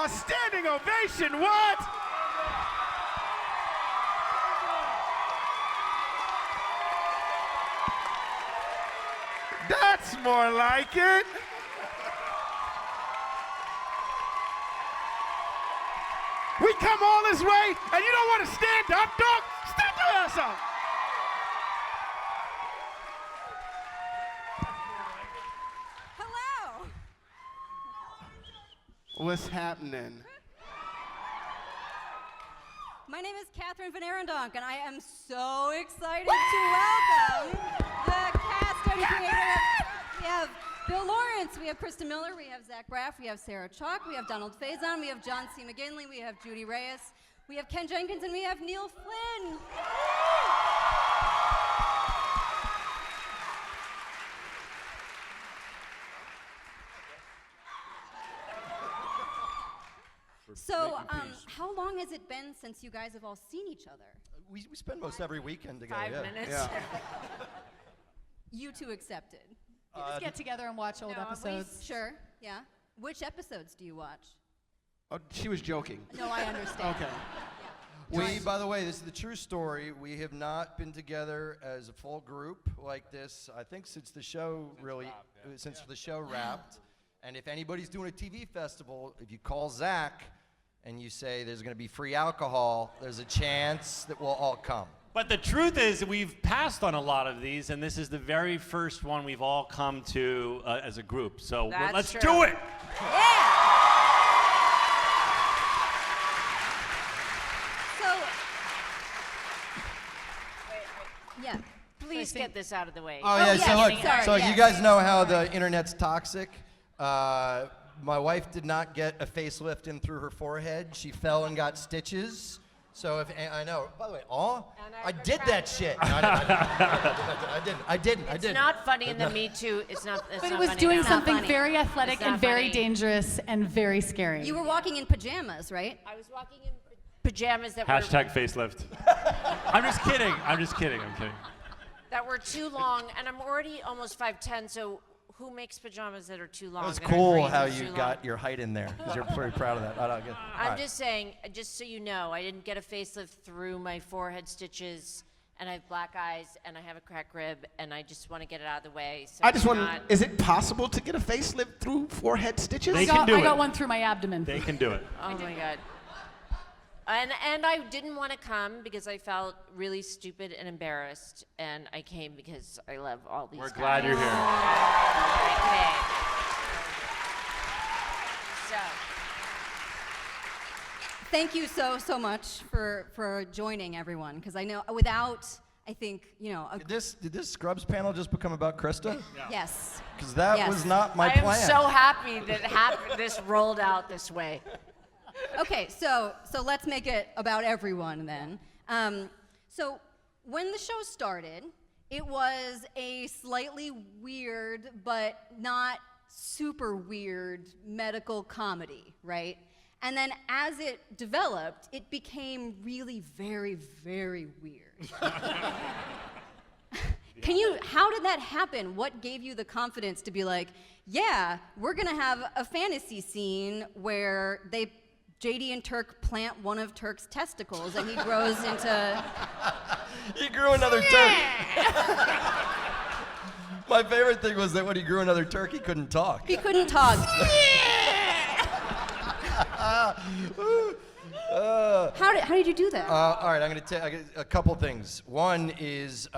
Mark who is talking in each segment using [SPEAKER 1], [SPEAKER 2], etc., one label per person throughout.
[SPEAKER 1] A standing ovation, what? That's more like it. We come all this way, and you don't want to stand up, dog? Stand your ass up.
[SPEAKER 2] Hello.
[SPEAKER 1] What's happening?
[SPEAKER 2] My name is Catherine Van Arendonk, and I am so excited to welcome the cast and creator. We have Bill Lawrence, we have Christa Miller, we have Zach Braff, we have Sarah Chalke, we have Donald Faison, we have John C. McGinley, we have Judy Reyes, we have Ken Jenkins, and we have Neil Flynn. So, how long has it been since you guys have all seen each other?
[SPEAKER 3] We spend most every weekend together.
[SPEAKER 4] 5
[SPEAKER 3] yeah.
[SPEAKER 4] minutes.
[SPEAKER 1] Yeah.
[SPEAKER 2] You two accepted.
[SPEAKER 4] We just get together and watch old episodes.
[SPEAKER 2] Sure, yeah. Which episodes do you watch?
[SPEAKER 1] Oh, she was joking.
[SPEAKER 2] No, I understand.
[SPEAKER 1] Okay.
[SPEAKER 3] We, by the way, this is the true story. We have not been together as a full group like this, I think, since the show since the show wrapped. And if anybody's doing a TV festival, if you call Zach and you say there's going to be free alcohol, there's a chance that we'll all come.
[SPEAKER 5] But the truth is, we've passed on a lot of these, and this is the very first one we've all come to as a group. So let's do it.
[SPEAKER 2] Yeah. So, yeah.
[SPEAKER 4] Please get this out of the way.
[SPEAKER 3] Oh, yeah,
[SPEAKER 2] yes,
[SPEAKER 3] so look,
[SPEAKER 2] sorry,
[SPEAKER 3] so
[SPEAKER 2] yes.
[SPEAKER 3] you guys know how the internet's toxic. My wife did not get a facelift in through her forehead. She fell and got stitches. So if I know, by the way, I did that shit. No, I didn't.
[SPEAKER 4] It's not funny in the Me Too. It's not. It's
[SPEAKER 6] But
[SPEAKER 4] not
[SPEAKER 6] it was
[SPEAKER 4] funny
[SPEAKER 6] doing
[SPEAKER 4] enough.
[SPEAKER 6] something
[SPEAKER 2] funny.
[SPEAKER 6] very athletic
[SPEAKER 4] It's not
[SPEAKER 6] and very
[SPEAKER 4] funny.
[SPEAKER 6] dangerous and very scary.
[SPEAKER 2] You were walking in pajamas, right?
[SPEAKER 4] I was walking in pajamas that
[SPEAKER 5] Hashtag facelift. I'm just kidding. I'm kidding.
[SPEAKER 4] that were too long, and I'm already almost 5'10", so who makes pajamas that are too long?
[SPEAKER 3] It was
[SPEAKER 4] that are
[SPEAKER 3] cool
[SPEAKER 4] crazy
[SPEAKER 3] how
[SPEAKER 4] too
[SPEAKER 3] you
[SPEAKER 4] long?
[SPEAKER 3] got your height in there, because you're pretty proud of that. I don't get.
[SPEAKER 4] I'm just saying, just so you know, I didn't get a facelift through my forehead stitches, and I have black eyes, and I have a cracked rib, and I just want to get it out of the way. So
[SPEAKER 1] I just
[SPEAKER 4] you're
[SPEAKER 1] want
[SPEAKER 4] not-
[SPEAKER 1] is it possible to get a facelift through forehead stitches?
[SPEAKER 5] They
[SPEAKER 6] I
[SPEAKER 5] can
[SPEAKER 6] got,
[SPEAKER 5] do
[SPEAKER 6] I
[SPEAKER 5] it.
[SPEAKER 6] got one through my abdomen.
[SPEAKER 5] They can do it.
[SPEAKER 4] Oh my God. And I didn't want to come because I felt really stupid and embarrassed, and I came because I love all these
[SPEAKER 5] We're
[SPEAKER 4] guys.
[SPEAKER 5] glad you're here.
[SPEAKER 4] I came. So,
[SPEAKER 2] Thank you so much for joining everyone, because I know without, I think,
[SPEAKER 3] Did this Scrubs panel just become about Christa?
[SPEAKER 2] yes.
[SPEAKER 3] Because that
[SPEAKER 2] Yes.
[SPEAKER 3] was not my
[SPEAKER 4] I am
[SPEAKER 3] plan.
[SPEAKER 4] so happy that this rolled out this way.
[SPEAKER 2] Okay, so let's make it about everyone then. So when the show started, it was a slightly weird but not super weird medical comedy, right? And then as it developed, it became really very, very weird. How did that happen? What gave you the confidence to be like, yeah, we're gonna have a fantasy scene where JD and Turk plant one of Turk's testicles and he grows into...
[SPEAKER 3] He grew another turkey. My favorite thing was that when he grew another turkey, he couldn't talk.
[SPEAKER 2] He couldn't talk. How did you do that?
[SPEAKER 3] All right, I'm going to tell you a couple things. One is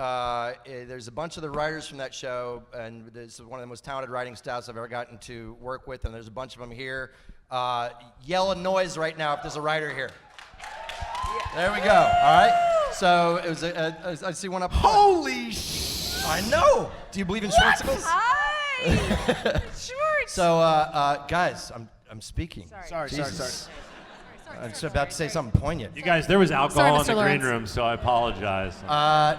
[SPEAKER 3] there's a bunch of the writers from that show, and this is one of the most talented writing staffs I've ever gotten to work with, and there's a bunch of them here. Yell a noise right now if there's a writer here. There we go. All right. So it was I see one up.
[SPEAKER 1] Holy sh!
[SPEAKER 3] I know. Do you believe in Schwartzicles?
[SPEAKER 4] Hi! Shorts!
[SPEAKER 3] So guys, I'm speaking.
[SPEAKER 1] Sorry.
[SPEAKER 3] Jesus. I'm just about to say something poignant.
[SPEAKER 5] You guys, there was alcohol in
[SPEAKER 6] Mr.
[SPEAKER 5] the green
[SPEAKER 6] Lawrence.
[SPEAKER 5] room, so I apologize.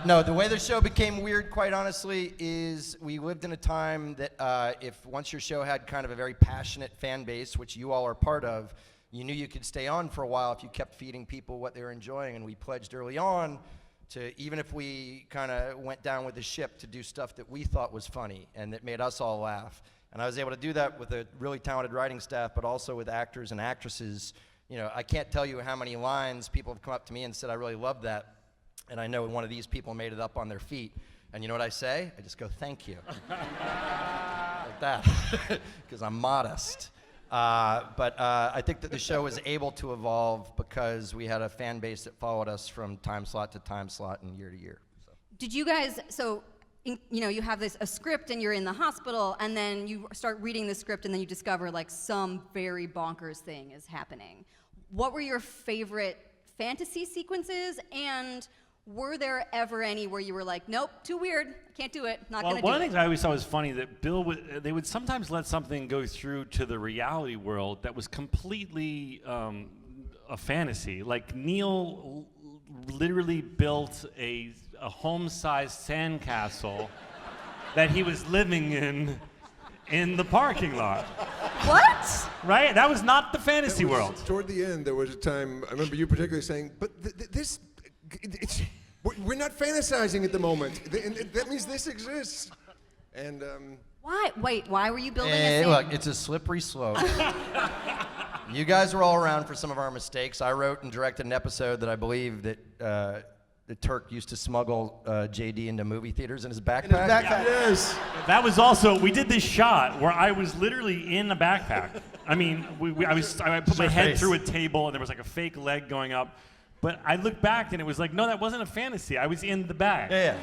[SPEAKER 3] No, the way the show became weird, quite honestly, is we lived in a time that if once your show had kind of a very passionate fan base, which you all are part of, you knew you could stay on for a while if you kept feeding people what they were enjoying. And we pledged early on to, even if we kind of went down with the ship, to do stuff that we thought was funny and that made us all laugh. And I was able to do that with a really talented writing staff, but also with actors and actresses. You know, I can't tell you how many lines people have come up to me and said, I really love that. And I know one of these people made it up on their feet. And you know what I say? I just go, thank you. Like that, because I'm modest. But I think that the show was able to evolve because we had a fan base that followed us from time slot to time slot and year to year. So.
[SPEAKER 2] Did you guys, you have a script and you're in the hospital, and then you start reading the script and then you discover like some very bonkers thing is happening. What were your favorite fantasy sequences, and were there ever any where you were like, nope, too weird, can't do it, not gonna do it?
[SPEAKER 5] One of the things I always thought was funny that they would sometimes let something go through to the reality world that was completely a fantasy. Like Neil literally built a home-sized sandcastle that he was living in the parking lot.
[SPEAKER 2] What?
[SPEAKER 5] Right? That was not the fantasy world.
[SPEAKER 7] Toward the end, there was a time, I remember you particularly saying, but we're not fantasizing at the moment. That means this exists. And
[SPEAKER 2] Why? Wait, why were you building a sand?
[SPEAKER 3] Look, it's a slippery slope. You guys were all around for some of our mistakes. I wrote and directed an episode that I believe that the Turk used to smuggle JD into movie theaters in his backpack.
[SPEAKER 7] yes.
[SPEAKER 5] That was also, we did this shot where I was literally in a backpack. I mean, I put my head through a table and there was like a fake leg going up. But I looked back and it was like, no, that wasn't a fantasy. I was in the bag.
[SPEAKER 3] Yeah.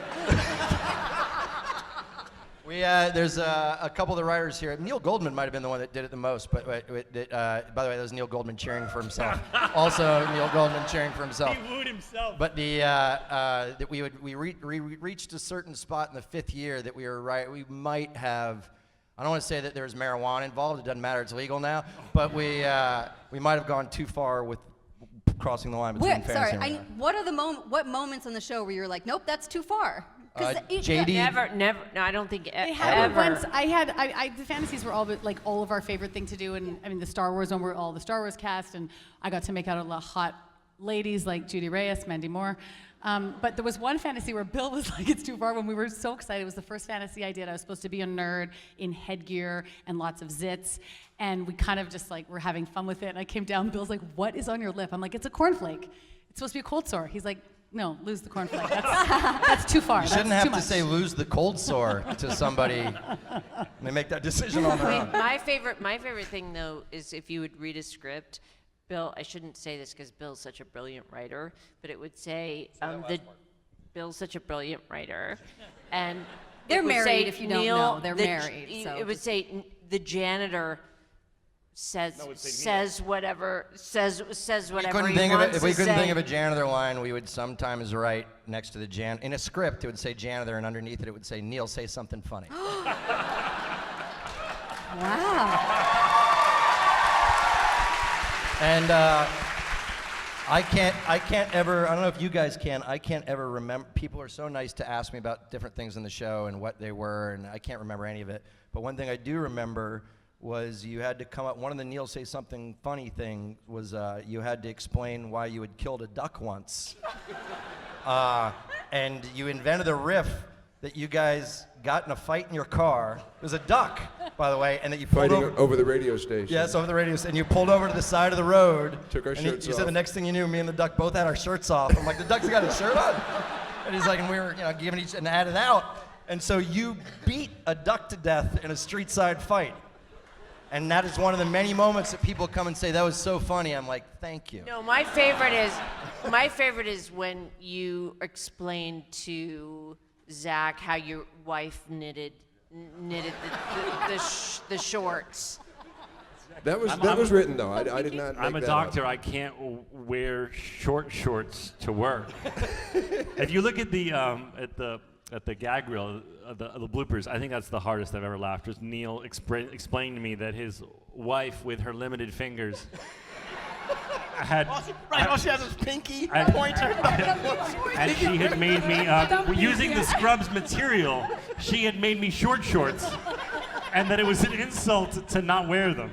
[SPEAKER 3] There's a couple of the writers here. Neil Goldman might have been the one that did it the most. But by the way, that was Neil Goldman cheering for himself. Also, Neil Goldman cheering for himself.
[SPEAKER 5] He wooed himself.
[SPEAKER 3] But that we reached a certain spot in the 5th year that we were right. We might have. I don't want to say that there was marijuana involved. It doesn't matter. It's legal now. But we might have gone too far with crossing the line between fantasy and reality.
[SPEAKER 2] What moments on the show where you're like, nope, that's too far?
[SPEAKER 3] JD.
[SPEAKER 4] Never. No, I don't think
[SPEAKER 6] It happened
[SPEAKER 4] ever.
[SPEAKER 6] once. The fantasies were all of our favorite thing to do, and I mean the Star Wars one were all the Star Wars cast, and I got to make out a lot of hot ladies like Judy Reyes, Mandy Moore. But there was one fantasy where Bill was like, it's too far, when we were so excited. It was the first fantasy I did. I was supposed to be a nerd in headgear and lots of zits. And we kind of just like were having fun with it. And I came down, Bill's like, what is on your lip? I'm like, it's a cornflake. It's supposed to be a cold sore. He's like, no, lose the cornflake. That's too far.
[SPEAKER 3] You shouldn't have to say lose the cold sore to somebody. They make that decision on their own.
[SPEAKER 4] My favorite thing though is if you would read a script. Bill, I shouldn't say this because Bill's such a brilliant writer, but it would say Bill's such a brilliant writer, and
[SPEAKER 2] They're married. If you don't know, they're married. So
[SPEAKER 4] it would say the janitor says whatever he wants
[SPEAKER 3] If we
[SPEAKER 4] to
[SPEAKER 3] couldn't
[SPEAKER 4] say.
[SPEAKER 3] think of a janitor line, we would sometimes write next to the in a script. It would say janitor, and underneath it would say Neil, say something funny.
[SPEAKER 2] wow.
[SPEAKER 3] And I can't ever, I don't know if you guys can, I can't ever remember. People are so nice to ask me about different things in the show and what they were, and I can't remember any of it. But one thing I do remember was you had to come up, one of the Neil Say Something Funny thing was you had to explain why you had killed a duck once. And you invented a riff that you guys got in a fight in your car. It was a duck, by the way, and that you pulled
[SPEAKER 7] Fighting over the radio station.
[SPEAKER 3] Yes, over the radio, and you pulled over to the side of the road.
[SPEAKER 7] Took our shirts
[SPEAKER 3] You
[SPEAKER 7] off.
[SPEAKER 3] said the next thing you knew, me and the duck both had our shirts off. I'm like, the duck's got his shirt on. And he's like, and we were, giving each and added out. And so you beat a duck to death in a street side fight. And that is one of the many moments that people come and say, that was so funny. I'm like, thank you.
[SPEAKER 4] No, my favorite is when you explained to Zach how your wife knitted the shorts.
[SPEAKER 7] That was written though. I did not.
[SPEAKER 5] I'm
[SPEAKER 7] make
[SPEAKER 5] a
[SPEAKER 7] that
[SPEAKER 5] doctor.
[SPEAKER 7] Up.
[SPEAKER 5] I can't wear short shorts to work. If you look at the gag reel, the bloopers, I think that's the hardest I've ever laughed. Was Neil explained to me that his wife, with her limited fingers, had
[SPEAKER 1] all she has is pinky, pointer.
[SPEAKER 5] and she had made me using the Scrubs material. She had made me short shorts, and that it was an insult to not wear them.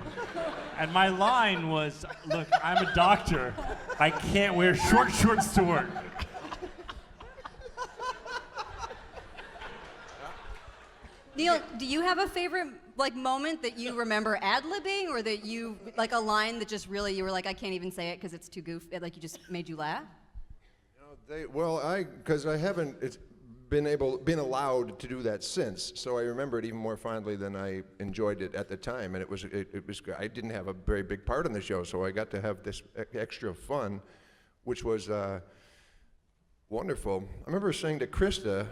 [SPEAKER 5] And my line was, "Look, I'm a doctor. I can't wear short shorts to work."
[SPEAKER 2] Neil, do you have a favorite like moment that you remember ad-libbing, or that you, like a line that just really, you were like, I can't even say it because it's too goofy, like you just made you laugh?
[SPEAKER 7] Because I haven't been allowed to do that since, so I remember it even more fondly than I enjoyed it at the time, and it was I didn't have a very big part in the show, so I got to have this extra fun, which was wonderful. I remember saying to Christa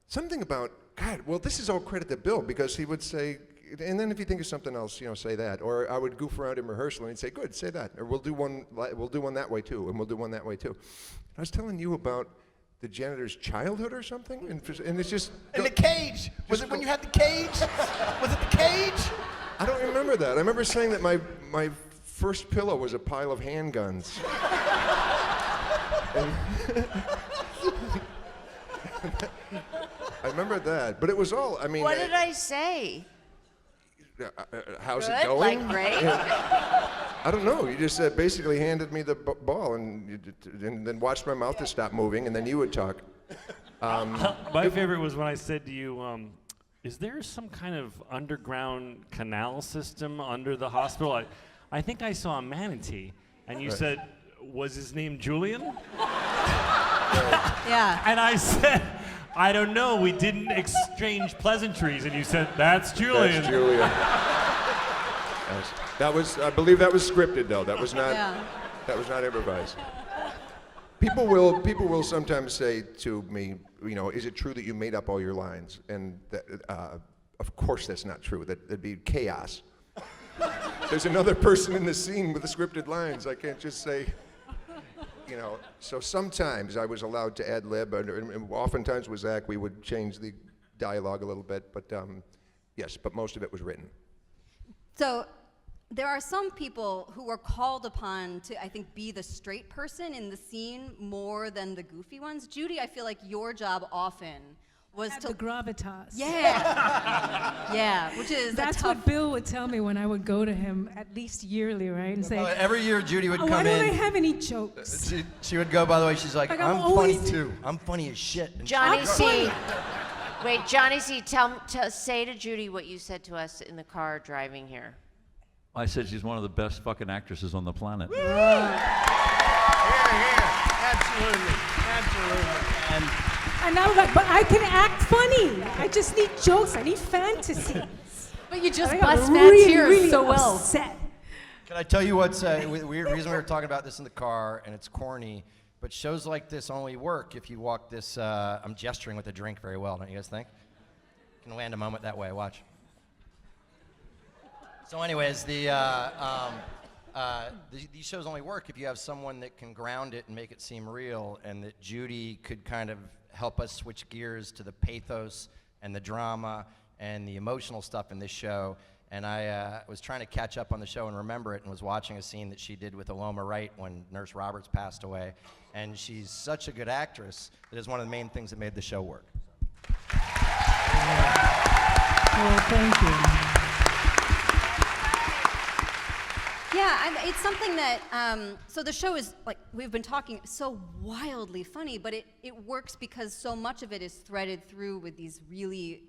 [SPEAKER 7] something about, God, well, this is all credit to Bill, because he would say, and then if you think of something else, say that. Or I would goof around in rehearsal and he'd say, good, say that. Or we'll do one that way too, and we'll do one that way too. I was telling you about the janitor's childhood or something, and it's just...
[SPEAKER 3] In the cage! Was it when you had the cage? Was it the cage?
[SPEAKER 7] I don't remember that. I remember saying that my first pillow was a pile of handguns. I remember that, but it was all, I mean...
[SPEAKER 4] What did I say?
[SPEAKER 7] How's
[SPEAKER 4] Good,
[SPEAKER 7] it going?
[SPEAKER 4] like great?
[SPEAKER 7] I don't know. You just basically handed me the ball and then watched my mouth to stop moving, and then you would talk.
[SPEAKER 5] My favorite was when I said to you, is there some kind of underground canal system under the hospital? I think I saw a manatee. And you said, was his name Julian?
[SPEAKER 2] Yeah.
[SPEAKER 5] And I said, I don't know, we didn't exchange pleasantries. And you said, that's Julian.
[SPEAKER 7] That's Julian. That was, I believe that was scripted though. That was not, that was not improvised. People will sometimes say to me, is it true that you made up all your lines? And that, of course that's not true. That'd be chaos. There's another person in the scene with the scripted lines. I can't just say, So sometimes I was allowed to ad lib, and oftentimes with Zach we would change the dialogue a little bit, but yes, but most of it was written.
[SPEAKER 2] So there are some people who are called upon to, I think, be the straight person in the scene more than the goofy ones. Judy, I feel like your job often was
[SPEAKER 8] Have
[SPEAKER 2] to...
[SPEAKER 8] the gravitas.
[SPEAKER 2] Yeah. Yeah, which is
[SPEAKER 8] That's what Bill would tell me when I would go to him at least yearly, right? And say,
[SPEAKER 3] Every year Judy would
[SPEAKER 8] oh,
[SPEAKER 3] come
[SPEAKER 8] why don't I
[SPEAKER 3] in.
[SPEAKER 8] have any jokes?
[SPEAKER 3] She would go, by the way, she's like,
[SPEAKER 8] Like,
[SPEAKER 3] I'm
[SPEAKER 8] I'm
[SPEAKER 3] funny
[SPEAKER 8] always-
[SPEAKER 3] too. I'm funny as shit. And
[SPEAKER 4] Johnny C. Wait, Johnny C. Say to Judy what you said to us in the car driving here.
[SPEAKER 9] I said she's one of the best fucking actresses on the planet.
[SPEAKER 3] Absolutely.
[SPEAKER 8] And I was like, but I can act funny. I just need jokes. I need fantasy.
[SPEAKER 6] But you just
[SPEAKER 8] I got
[SPEAKER 6] bust Matt's
[SPEAKER 8] really,
[SPEAKER 6] ears
[SPEAKER 8] really
[SPEAKER 6] so well.
[SPEAKER 8] upset.
[SPEAKER 3] Can I tell you what's weird reason we were talking about this in the car, and it's corny, but shows like this only work if you walk this, I'm gesturing with a drink very well, don't you guys think? Can land a moment that way, watch. So anyways, these shows only work if you have someone that can ground it and make it seem real, and that Judy could kind of help us switch gears to the pathos and the drama and the emotional stuff in this show. And I was trying to catch up on the show and remember it, and was watching a scene that she did with Aloma Wright when Nurse Roberts passed away. And she's such a good actress that is one of the main things that made the show work.
[SPEAKER 8] Oh, thank you.
[SPEAKER 2] Yeah, it's something that, so the show is, like, we've been talking, so wildly funny, but it works because so much of it is threaded through with these really,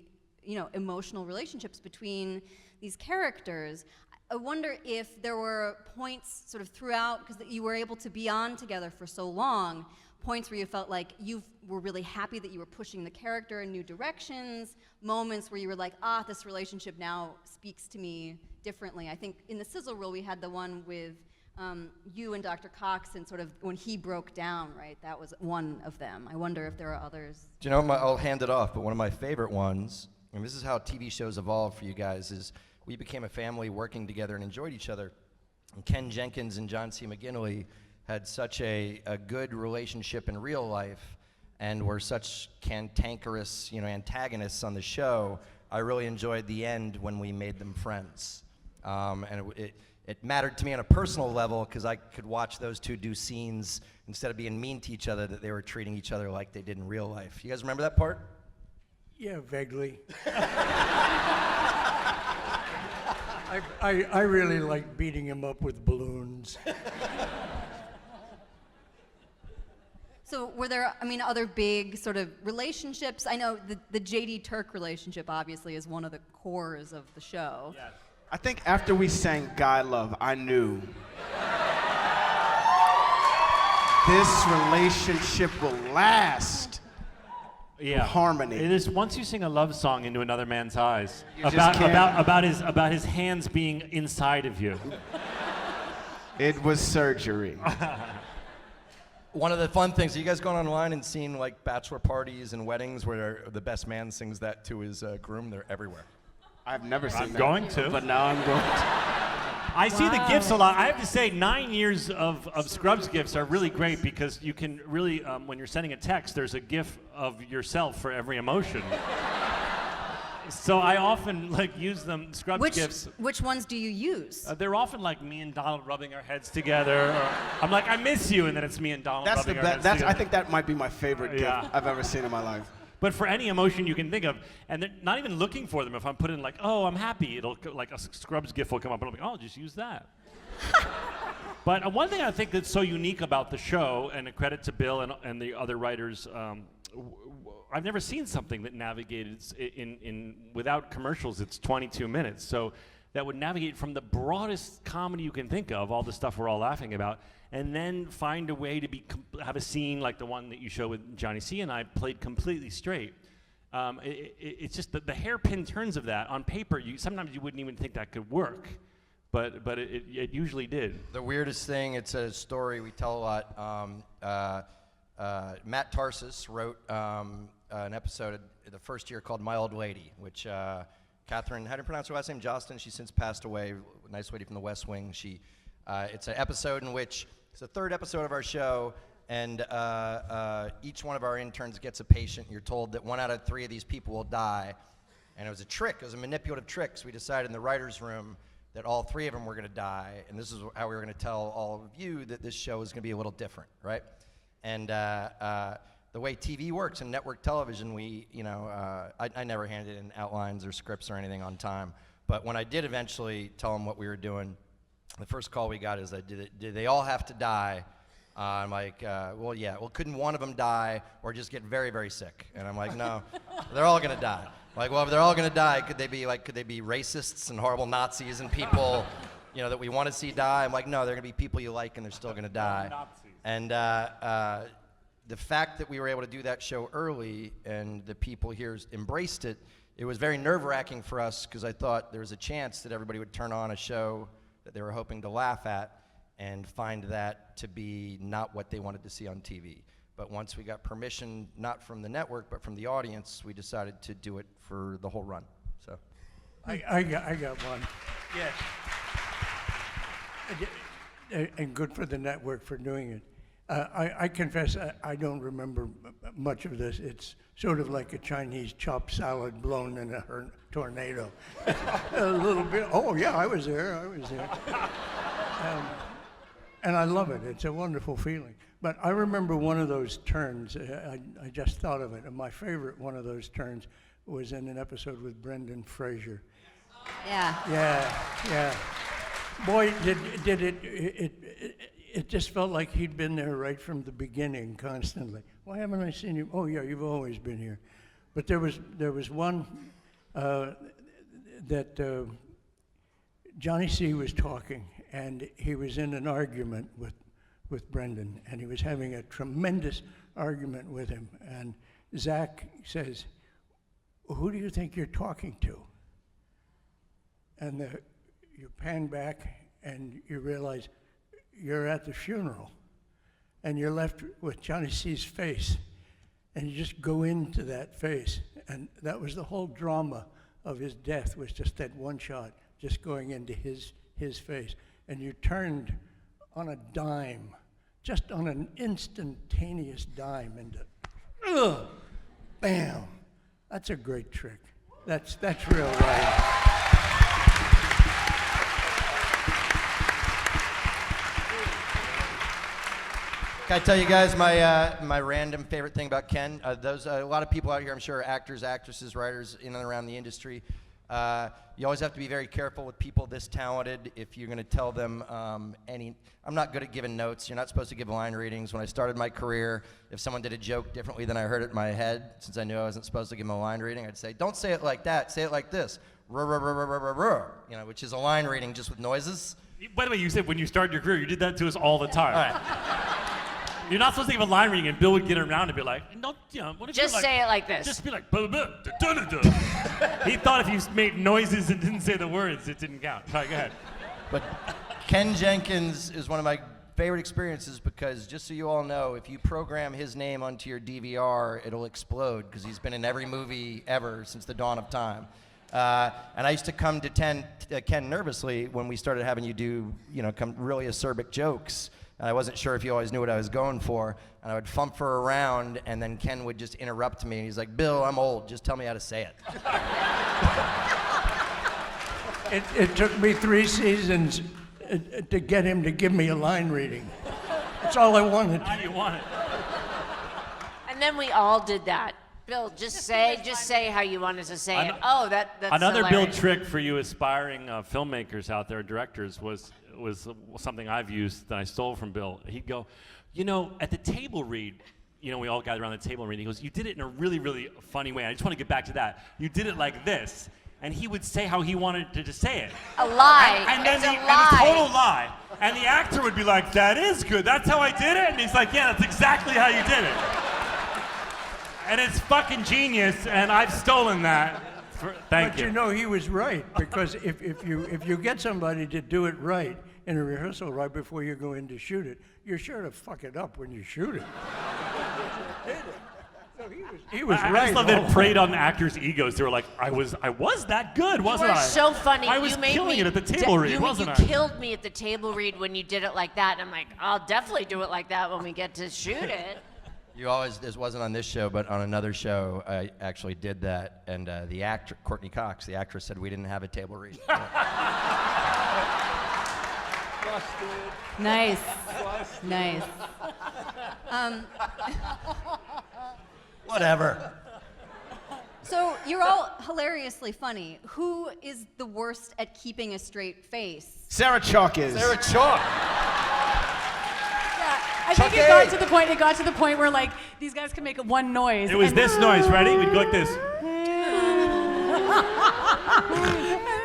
[SPEAKER 2] emotional relationships between these characters. I wonder if there were points sort of throughout, because you were able to be on together for so long, points where you felt like you were really happy that you were pushing the character in new directions, moments where you were like, this relationship now speaks to me differently. I think in the Sizzle Reel we had the one with you and Dr. Cox, and sort of when he broke down, right? That was one of them. I wonder if there are others.
[SPEAKER 3] Do you know, I'll hand it off, but one of my favorite ones, and this is how TV shows evolve for you guys, is we became a family working together and enjoyed each other. And Ken Jenkins and John C. McGinley had such a good relationship in real life, and were such cantankerous, antagonists on the show. I really enjoyed the end when we made them friends. And it mattered to me on a personal level, because I could watch those two do scenes, instead of being mean to each other, that they were treating each other like they did in real life. You guys remember that part?
[SPEAKER 10] Yeah, vaguely. I really like beating him up with balloons.
[SPEAKER 2] So were there, I mean, other big sort of relationships? I know the JD Turk relationship obviously is one of the cores of the show.
[SPEAKER 1] Yes. I think after we sang Guy Love, I knew this relationship will last.
[SPEAKER 5] Yeah.
[SPEAKER 1] Harmony.
[SPEAKER 5] It is once you sing a love song into another man's eyes
[SPEAKER 1] You just can't.
[SPEAKER 5] about his hands being inside of you.
[SPEAKER 1] It was surgery.
[SPEAKER 3] One of the fun things, are you guys going online and seeing like bachelor parties and weddings where the best man sings that to his groom? They're everywhere.
[SPEAKER 1] I've never seen
[SPEAKER 5] I'm
[SPEAKER 1] that.
[SPEAKER 5] going to.
[SPEAKER 1] But now I'm going to.
[SPEAKER 5] I see the gifts a lot. I have to say, 9 years of Scrubs gifts are really great because you can really, when you're sending a text, there's a gif of yourself for every emotion. So I often use them, Scrubs gifs.
[SPEAKER 2] Which ones do you use?
[SPEAKER 5] They're often like me and Donald rubbing our heads together. Or I'm like, I miss you, and then it's me and Donald
[SPEAKER 1] That's the
[SPEAKER 5] rubbing our
[SPEAKER 1] best.
[SPEAKER 5] heads
[SPEAKER 1] I
[SPEAKER 5] together.
[SPEAKER 1] think that might be my favorite gift
[SPEAKER 5] Yeah.
[SPEAKER 1] I've ever seen in my life.
[SPEAKER 5] But for any emotion you can think of, and they're not even looking for them. If I'm putting like, oh, I'm happy, it'll like a Scrubs gif will come up, and I'll be, oh, just use that. But one thing I think that's so unique about the show, and a credit to Bill and the other writers, I've never seen something that navigated in without commercials. It's 22 minutes, so that would navigate from the broadest comedy you can think of, all the stuff we're all laughing about, and then find a way to have a scene like the one that you show with Johnny C. and I played completely straight. It's just the hairpin turns of that on paper. Sometimes you wouldn't even think that could work, but it usually did.
[SPEAKER 3] The weirdest thing, it's a story we tell a lot. Matt Tarsus wrote an episode the first year called My Old Lady, which Catherine, how do you pronounce her last name? Jostin. She's since passed away. Nice lady from the West Wing. It's an episode in which it's the third episode of our show, and each one of our interns gets a patient. You're told that 1 out of 3 of these people will die, and it was a trick. It was a manipulative trick. So we decided in the writers' room that all 3 of them were going to die, and this is how we were going to tell all of you that this show is going to be a little different, right? And the way TV works in network television, I never handed in outlines or scripts or anything on time. But when I did eventually tell them what we were doing, the first call we got is, did they all have to die? I'm like, well, yeah. Well, couldn't one of them die or just get very, very sick? And I'm like, no, they're all going to die. Like, well, if they're all going to die, could they be racists and horrible Nazis and people, that we want to see die? I'm like, no, they're going to be people you like and they're still going to die. And the fact that we were able to do that show early and the people here embraced it, it was very nerve-wracking for us because I thought there was a chance that everybody would turn on a show that they were hoping to laugh at and find that to be not what they wanted to see on TV. But once we got permission, not from the network, but from the audience, we decided to do it for the whole run. So,
[SPEAKER 10] I got one. Yes. And good for the network for doing it. I confess I don't remember much of this. It's sort of like a Chinese chopped salad blown in a tornado. A little bit. Oh yeah, I was there. And I love it. It's a wonderful feeling. But I remember one of those turns. I just thought of it. And my favorite one of those turns was in an episode with Brendan Fraser.
[SPEAKER 2] Yeah.
[SPEAKER 10] Yeah. Boy, did it just felt like he'd been there right from the beginning, constantly. Why haven't I seen you? Oh yeah, you've always been here. But there was one that Johnny C. was talking, and he was in an argument with Brendan, and he was having a tremendous argument with him. And Zach says, "Who do you think you're talking to?" And you pan back, and you realize you're at the funeral, and you're left with Johnny C's face, and you just go into that face. And that was the whole drama of his death, was just that one shot, just going into his face. And you turned on a dime, just on an instantaneous dime, into, bam. That's a great trick. That's real writing.
[SPEAKER 3] Can I tell you guys my random favorite thing about Ken? A lot of people out here, I'm sure, are actors, actresses, writers in and around the industry. You always have to be very careful with people this talented if you're going to tell them I'm not good at giving notes. You're not supposed to give line readings. When I started my career, if someone did a joke differently than I heard it in my head, since I knew I wasn't supposed to give them a line reading, I'd say, don't say it like that, say it like this, which is a line reading just with noises.
[SPEAKER 5] By the way, you said when you started your career, you did that to us all the time.
[SPEAKER 3] All right.
[SPEAKER 5] You're not supposed to give a line reading, and Bill would get around and be like, "No, what if
[SPEAKER 4] Just
[SPEAKER 5] you're like,
[SPEAKER 4] say it like this.
[SPEAKER 5] Just be like, "Buh, buh, da, da, da, da." He thought if you made noises and didn't say the words, it didn't count. All right, go ahead.
[SPEAKER 3] But Ken Jenkins is one of my favorite experiences because, just so you all know, if you program his name onto your DVR, it'll explode because he's been in every movie ever since the dawn of time. And I used to come to Ken nervously when we started having you do, really acerbic jokes. And I wasn't sure if you always knew what I was going for. And I would fumfer around, and then Ken would just interrupt me. And he's like, Bill, I'm old. Just tell me how to say it.
[SPEAKER 10] It took me 3 seasons to get him to give me a line reading. That's all I wanted.
[SPEAKER 5] How do you want it?
[SPEAKER 4] And then we all did that. Bill, just say how you want us to say it. Oh, that's
[SPEAKER 5] Another
[SPEAKER 4] hilarious.
[SPEAKER 5] Bill trick for you aspiring filmmakers out there, directors, was something I've used that I stole from Bill. He'd go, at the table read, we all gathered around the table and read. He goes, you did it in a really, really funny way. I just want to get back to that. You did it like this. And he would say how he wanted to say it.
[SPEAKER 4] A lie.
[SPEAKER 5] And then
[SPEAKER 4] it's a
[SPEAKER 5] and
[SPEAKER 4] lie.
[SPEAKER 5] a total lie. And the actor would be like, that is good. That's how I did it? And he's like, yeah, that's exactly how you did it. And it's fucking genius, and I've stolen that. Thank you.
[SPEAKER 10] But he was right, because if you get somebody to do it right in a rehearsal right before you go in to shoot it, you're sure to fuck it up when you shoot it. So he was right.
[SPEAKER 5] I just love that it preyed on the actors' egos. They were like, I was that good, wasn't I?
[SPEAKER 4] You were so funny.
[SPEAKER 5] I was
[SPEAKER 4] you made
[SPEAKER 5] killing
[SPEAKER 4] me
[SPEAKER 5] it at the table read, wasn't I?
[SPEAKER 4] You killed me at the table read when you did it like that. And I'm like, I'll definitely do it like that when we get to shoot it.
[SPEAKER 3] This wasn't on this show, but on another show, I actually did that. And the actor, Courtney Cox, the actress, said we didn't have a table read.
[SPEAKER 2] Nice. Nice.
[SPEAKER 3] Whatever.
[SPEAKER 2] So you're all hilariously funny. Who is the worst at keeping a straight face?
[SPEAKER 1] Sarah Chalke is.
[SPEAKER 3] Sarah Chalke.
[SPEAKER 6] I think it got to the point where like these guys can make one noise.
[SPEAKER 5] It was this noise, ready? We'd go like this.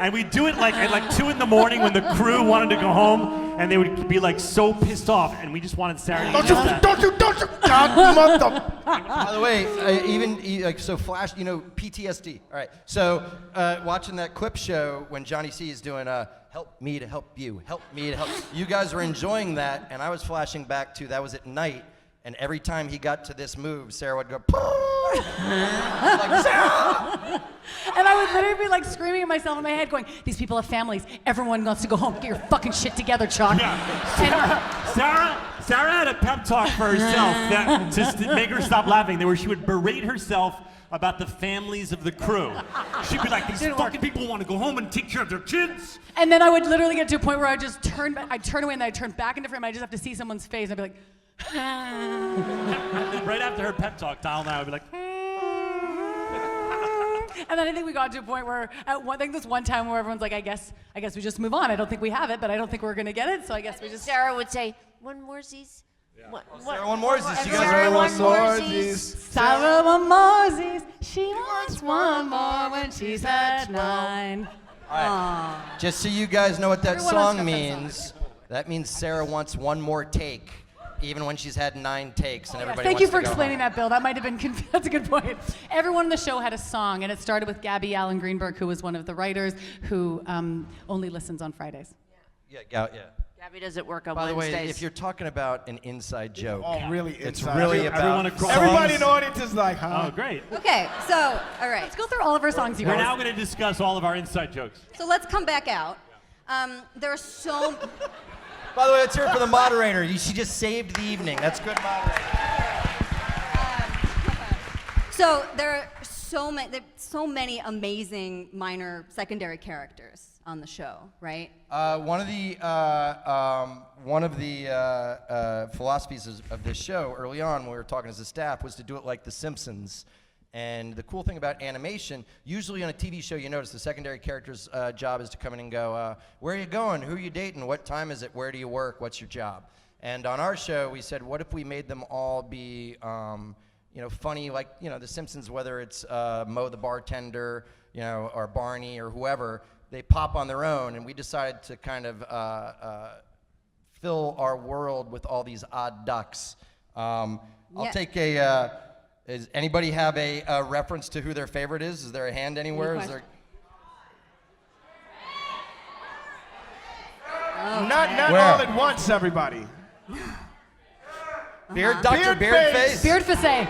[SPEAKER 5] And we'd do it like at like 2 a.m. when the crew wanted to go home, and they would be like so pissed off, and we just wanted Sarah to
[SPEAKER 1] Don't you, God, mother.
[SPEAKER 3] By the way, so Flash, PTSD. All right, so watching that clip show when Johnny C is doing help me to help you, help me to help. You guys were enjoying that, and I was flashing back to that was at night, and every time he got to this move, Sarah would go, like, Sarah!
[SPEAKER 6] And I would literally be like screaming at myself in my head going, these people have families. Everyone wants to go home. Get your fucking shit together, Chalke.
[SPEAKER 5] Yeah. Sarah had a pep talk for herself that just to make her stop laughing. Where she would berate herself about the families of the crew. She'd be like, these fucking people want to go home and take care of their kids.
[SPEAKER 6] And then I would literally get to a point where I'd turn away and then I'd turn back into frame. I just have to see someone's face. And I'd be like,
[SPEAKER 5] And then right after her pep talk, Tal and I would be like,
[SPEAKER 6] and then I think we got to a point where I think this one time where everyone's like, I guess we just move on. I don't think we have it, but I don't think we're gonna get it. So I guess we just.
[SPEAKER 4] Sarah would say, one more Z's. Yeah.
[SPEAKER 3] Sarah, one more Z's. You guys
[SPEAKER 4] Sarah,
[SPEAKER 3] are
[SPEAKER 4] one more Z's.
[SPEAKER 6] Sarah, one more Z's. She wants one more when she's at 9.
[SPEAKER 3] All right. Just so you guys know what that
[SPEAKER 6] Everyone else
[SPEAKER 3] song
[SPEAKER 6] got that
[SPEAKER 3] means, that means Sarah wants one more take, even when she's had 9 takes and everybody
[SPEAKER 6] Thank
[SPEAKER 3] wants
[SPEAKER 6] you for
[SPEAKER 3] to go
[SPEAKER 6] explaining
[SPEAKER 3] home.
[SPEAKER 6] that, Bill. That might have been that's a good point. Everyone on the show had a song, and it started with Gabby Allen Greenberg, who was one of the writers, who only listens on Fridays.
[SPEAKER 3] Yeah.
[SPEAKER 4] Gabby doesn't work on
[SPEAKER 3] By the
[SPEAKER 4] Wednesdays.
[SPEAKER 3] way, if you're talking about an inside joke,
[SPEAKER 1] really
[SPEAKER 3] it's
[SPEAKER 1] inside.
[SPEAKER 3] really about
[SPEAKER 1] Everybody in the audience is like, huh?
[SPEAKER 5] oh, great.
[SPEAKER 2] Okay, so, all right.
[SPEAKER 6] Let's go through all of our songs, you
[SPEAKER 5] We're
[SPEAKER 6] guys.
[SPEAKER 5] now going to discuss all of our inside jokes.
[SPEAKER 2] So let's come back out. There are so...
[SPEAKER 3] By the way, let's hear it for the moderator. She just saved the evening. That's good moderator.
[SPEAKER 2] So there are so many amazing minor secondary characters on the show, right?
[SPEAKER 3] One of the philosophies of this show early on, when we were talking as a staff, was to do it like The Simpsons, And the cool thing about animation, usually on a TV show, you notice the secondary character's job is to come in and go, where are you going? Who are you dating? What time is it? Where do you work? What's your job? And on our show, we said, what if we made them all be, funny, like, The Simpsons, whether it's Mo the bartender, or Barney or whoever, they pop on their own, and we decided to kind of fill our world with all these odd ducks. I'll take does anybody have a reference to who their favorite is? Is there a hand anywhere? Is there?
[SPEAKER 1] Not all at once, everybody.
[SPEAKER 3] Beard Doctor, Beard Face.
[SPEAKER 6] Beard Facet.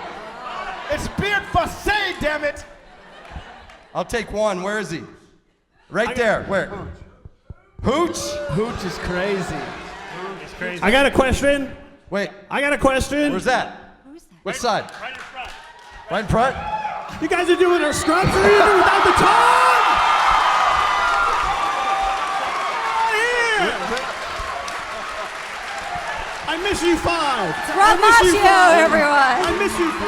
[SPEAKER 1] It's Beard Facet, damn it.
[SPEAKER 3] I'll take one. Where is he? Right there. Where? Hooch?
[SPEAKER 1] Hooch is crazy.
[SPEAKER 5] It's crazy.
[SPEAKER 11] I got a question.
[SPEAKER 3] Wait.
[SPEAKER 11] I got a question.
[SPEAKER 3] Where's that?
[SPEAKER 2] Who's that?
[SPEAKER 3] Which side?
[SPEAKER 5] Right in front.
[SPEAKER 3] Right in front?
[SPEAKER 11] You guys are doing our scrubs reunion without the tongue? Not here. I miss you five.
[SPEAKER 2] It's Rob Macchio, everyone.
[SPEAKER 11] I miss you five.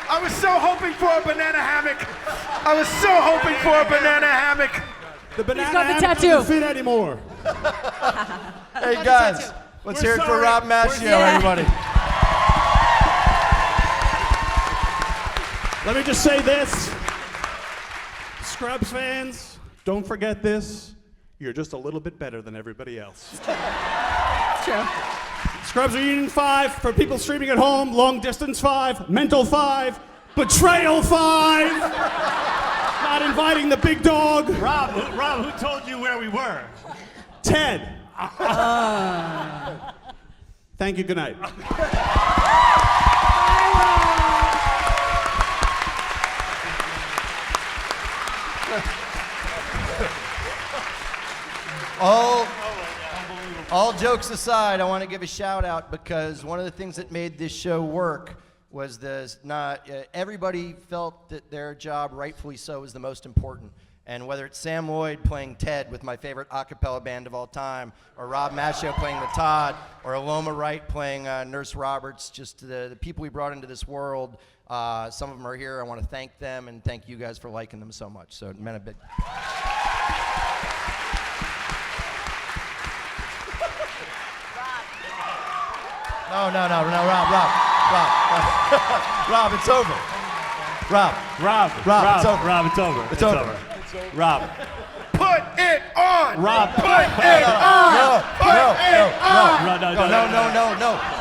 [SPEAKER 1] I was so hoping for a banana hammock. I was so hoping for a banana hammock.
[SPEAKER 11] The banana
[SPEAKER 6] got the
[SPEAKER 11] hammock
[SPEAKER 6] tattoo.
[SPEAKER 11] doesn't fit anymore.
[SPEAKER 3] Hey, guys. Let's hear it for Rob Macchio, everybody.
[SPEAKER 11] Let me just say this. Scrubs fans, don't forget this. You're just a little bit better than everybody else.
[SPEAKER 2] It's true.
[SPEAKER 11] Scrubs Reunion 5, for people streaming at home, Long Distance 5, Mental 5, Betrayal 5, not inviting the big dog.
[SPEAKER 5] Rob, who told you where we were?
[SPEAKER 11] Ted. Thank you, good night.
[SPEAKER 3] All jokes aside, I want to give a shout out because one of the things that made this show work was everybody felt that their job, rightfully so, is the most important. And whether it's Sam Lloyd playing Ted with my favorite a cappella band of all time, or Rob Macchio playing the Todd, or Aloma Wright playing Nurse Roberts, just the people we brought into this world, some of them are here. I want to thank them and thank you guys for liking them so much. So it meant a bit. No, Rob, it's over. Rob, it's over.
[SPEAKER 5] Rob, it's over.
[SPEAKER 3] It's over.
[SPEAKER 5] Rob.
[SPEAKER 1] Put it on.
[SPEAKER 5] Rob.
[SPEAKER 1] Put it on.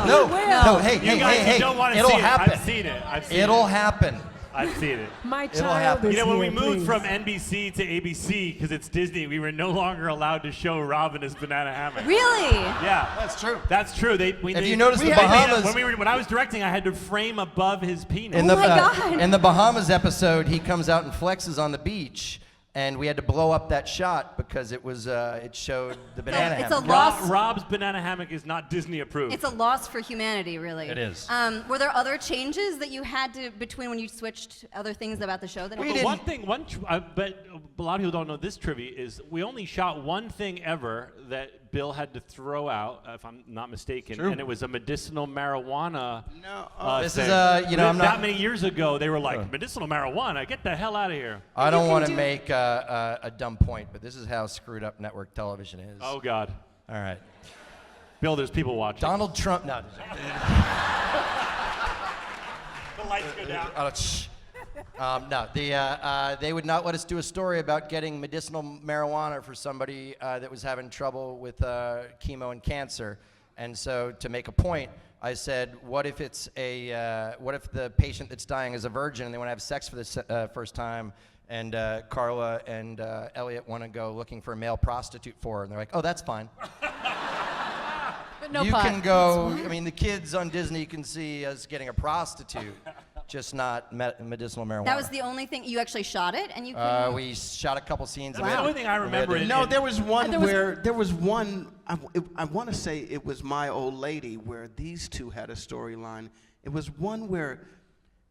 [SPEAKER 3] No. Hey,
[SPEAKER 5] You don't want to
[SPEAKER 3] it'll
[SPEAKER 5] see
[SPEAKER 3] happen.
[SPEAKER 5] it. I've seen it.
[SPEAKER 3] It'll happen.
[SPEAKER 5] I've seen it.
[SPEAKER 8] My
[SPEAKER 3] It'll
[SPEAKER 8] child
[SPEAKER 3] happen.
[SPEAKER 8] is
[SPEAKER 5] You know, when we
[SPEAKER 8] here,
[SPEAKER 5] moved
[SPEAKER 8] please.
[SPEAKER 5] from NBC to ABC, because it's Disney, we were no longer allowed to show Rob in his banana hammock.
[SPEAKER 2] Really?
[SPEAKER 5] Yeah.
[SPEAKER 3] That's true.
[SPEAKER 5] That's true.
[SPEAKER 3] If you notice the Bahamas,
[SPEAKER 5] when I was directing, I had to frame above his penis.
[SPEAKER 3] in
[SPEAKER 2] Oh my God.
[SPEAKER 3] in the Bahamas episode, he comes out and flexes on the beach, and we had to blow up that shot because it was it showed the banana
[SPEAKER 2] it's a
[SPEAKER 3] hammock.
[SPEAKER 2] loss.
[SPEAKER 5] Rob's banana hammock is not Disney approved.
[SPEAKER 2] It's a loss for humanity, really.
[SPEAKER 3] It is.
[SPEAKER 2] Were there other changes that you had to between when you switched other things about the show? That
[SPEAKER 5] But one thing, but a lot of people don't know this trivia is we only shot one thing ever that Bill had to throw out, if I'm not mistaken,
[SPEAKER 3] True.
[SPEAKER 5] and it was a medicinal marijuana.
[SPEAKER 3] This
[SPEAKER 5] thing.
[SPEAKER 3] is I'm
[SPEAKER 5] that
[SPEAKER 3] not.
[SPEAKER 5] many years ago, they were like medicinal marijuana. Get the hell out of here.
[SPEAKER 3] I don't want to make a dumb point, but this is how screwed up network television is.
[SPEAKER 5] Oh God.
[SPEAKER 3] All right.
[SPEAKER 5] Bill, there's people watching.
[SPEAKER 3] Donald Trump. No.
[SPEAKER 5] The lights go down.
[SPEAKER 3] They would not let us do a story about getting medicinal marijuana for somebody that was having trouble with chemo and cancer. And so, to make a point, I said, what if the patient that's dying is a virgin and they want to have sex for the first time, and Carla and Elliot want to go looking for a male prostitute for her, and they're like, oh, that's fine.
[SPEAKER 6] But no
[SPEAKER 3] you
[SPEAKER 6] pot.
[SPEAKER 3] can go. I mean, the kids on Disney can see us getting a prostitute. just not medicinal marijuana.
[SPEAKER 2] That was the only thing. You actually shot it, and you couldn't.
[SPEAKER 3] We shot a couple scenes.
[SPEAKER 5] That's the only thing I remember.
[SPEAKER 1] No, there was one
[SPEAKER 6] there was-
[SPEAKER 1] I want to say it was My Old Lady where these two had a storyline. It was one where,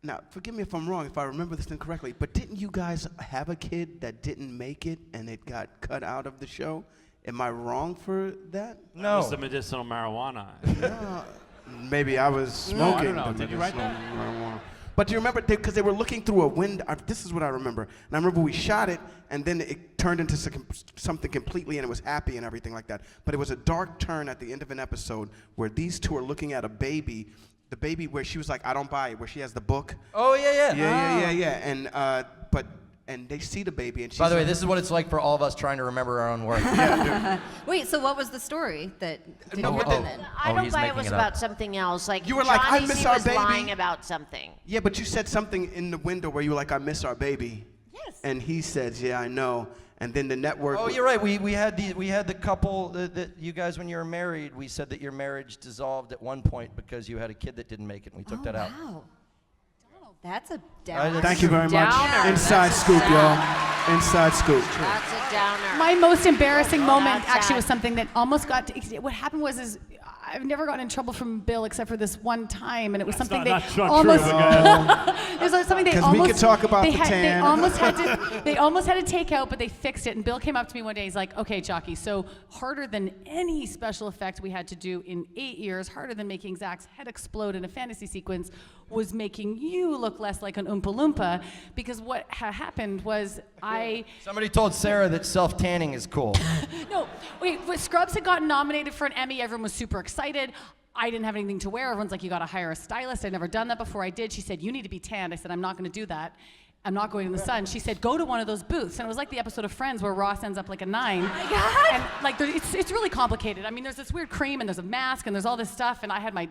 [SPEAKER 1] now forgive me if I'm wrong, if I remember this thing correctly, but didn't you guys have a kid that didn't make it and it got cut out of the show? Am I wrong for that?
[SPEAKER 5] That
[SPEAKER 3] No.
[SPEAKER 5] was the medicinal marijuana.
[SPEAKER 1] Maybe I was smoking.
[SPEAKER 5] know.
[SPEAKER 1] the
[SPEAKER 5] Did you write that?
[SPEAKER 1] medicinal marijuana. But do you remember, because they were looking through a window, this is what I remember. And I remember we shot it, and then it turned into something completely, and it was happy and everything like that. But it was a dark turn at the end of an episode where these two are looking at a baby, the baby where she was like, I don't buy it, where she has the book.
[SPEAKER 3] Oh, yeah.
[SPEAKER 1] Yeah. And they see the baby, and she's
[SPEAKER 3] By the way,
[SPEAKER 1] like,
[SPEAKER 3] this is what it's like for all of us trying to remember our own work.
[SPEAKER 2] Wait, so what was the story that didn't
[SPEAKER 3] No,
[SPEAKER 2] happen then?
[SPEAKER 4] I don't
[SPEAKER 3] he's
[SPEAKER 4] buy it
[SPEAKER 3] making
[SPEAKER 4] was
[SPEAKER 3] it up.
[SPEAKER 4] about something else. Like
[SPEAKER 1] You were like, I
[SPEAKER 4] Johnny
[SPEAKER 1] miss
[SPEAKER 4] C
[SPEAKER 1] our
[SPEAKER 4] was
[SPEAKER 1] baby.
[SPEAKER 4] lying about something.
[SPEAKER 1] yeah, but you said something in the window where you were like, I miss our baby.
[SPEAKER 2] Yes.
[SPEAKER 1] And he says, yeah, I know. And then the network.
[SPEAKER 3] Oh, you're right. We had the couple that you guys, when you were married, we said that your marriage dissolved at one point because you had a kid that didn't make it, and we took that out.
[SPEAKER 2] Wow. Donald, that's a downer.
[SPEAKER 1] Thank you very much.
[SPEAKER 4] Downer.
[SPEAKER 1] Inside scoop, y'all. Inside scoop.
[SPEAKER 4] That's a downer.
[SPEAKER 6] My most embarrassing moment
[SPEAKER 4] That's
[SPEAKER 6] actually
[SPEAKER 4] sad.
[SPEAKER 6] was something that almost got to, what happened was I've never gotten in trouble from Bill except for this one time, and it was something they
[SPEAKER 5] not
[SPEAKER 6] almost.
[SPEAKER 5] true, but
[SPEAKER 6] It was like something they
[SPEAKER 1] 'Cause
[SPEAKER 6] almost.
[SPEAKER 1] we could talk about
[SPEAKER 6] they
[SPEAKER 1] the
[SPEAKER 6] had, They
[SPEAKER 1] tan.
[SPEAKER 6] almost had to. They almost had to take out, but they fixed it. And Bill came up to me one day. He's like, "Okay, Chalke, so harder than any special effect we had to do in 8 years, harder than making Zach's head explode in a fantasy sequence, was making you look less like an Oompa Loompa, because what happened was
[SPEAKER 3] Somebody told Sarah that self-tanning is cool.
[SPEAKER 6] No, wait, Scrubs had gotten nominated for an Emmy. Everyone was super excited. I didn't have anything to wear. Everyone's like, you got to hire a stylist. I'd never done that before. I did. She said, you need to be tanned. I said, I'm not going to do that. I'm not going in the sun. She said, go to one of those booths. And it was like the episode of Friends where Ross ends up like a 9. Oh my God. And like, it's really complicated. I mean, there's this weird cream and there's a mask and there's all this stuff. And I had my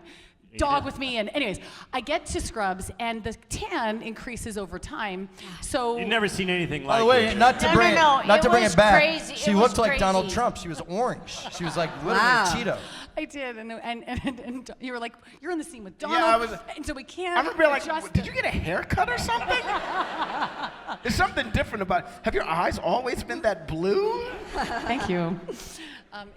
[SPEAKER 6] dog with me. And anyways, I get to Scrubs and the tan increases over time. So
[SPEAKER 5] You've never seen anything like
[SPEAKER 3] By the way,
[SPEAKER 5] it.
[SPEAKER 3] not to bring
[SPEAKER 4] was
[SPEAKER 3] it back.
[SPEAKER 4] crazy.
[SPEAKER 3] She
[SPEAKER 4] It was
[SPEAKER 3] looked like Donald
[SPEAKER 4] crazy.
[SPEAKER 3] Trump. She was orange. She was like literally
[SPEAKER 2] Wow.
[SPEAKER 3] Cheeto.
[SPEAKER 6] I did, and you were like, you're in the scene with Donald,
[SPEAKER 1] I was-
[SPEAKER 6] and so we can't.
[SPEAKER 1] I remember like,
[SPEAKER 6] adjust
[SPEAKER 1] did
[SPEAKER 6] it.
[SPEAKER 1] you get a haircut or something? There's something different about. Have your eyes always been that blue?
[SPEAKER 6] Thank you.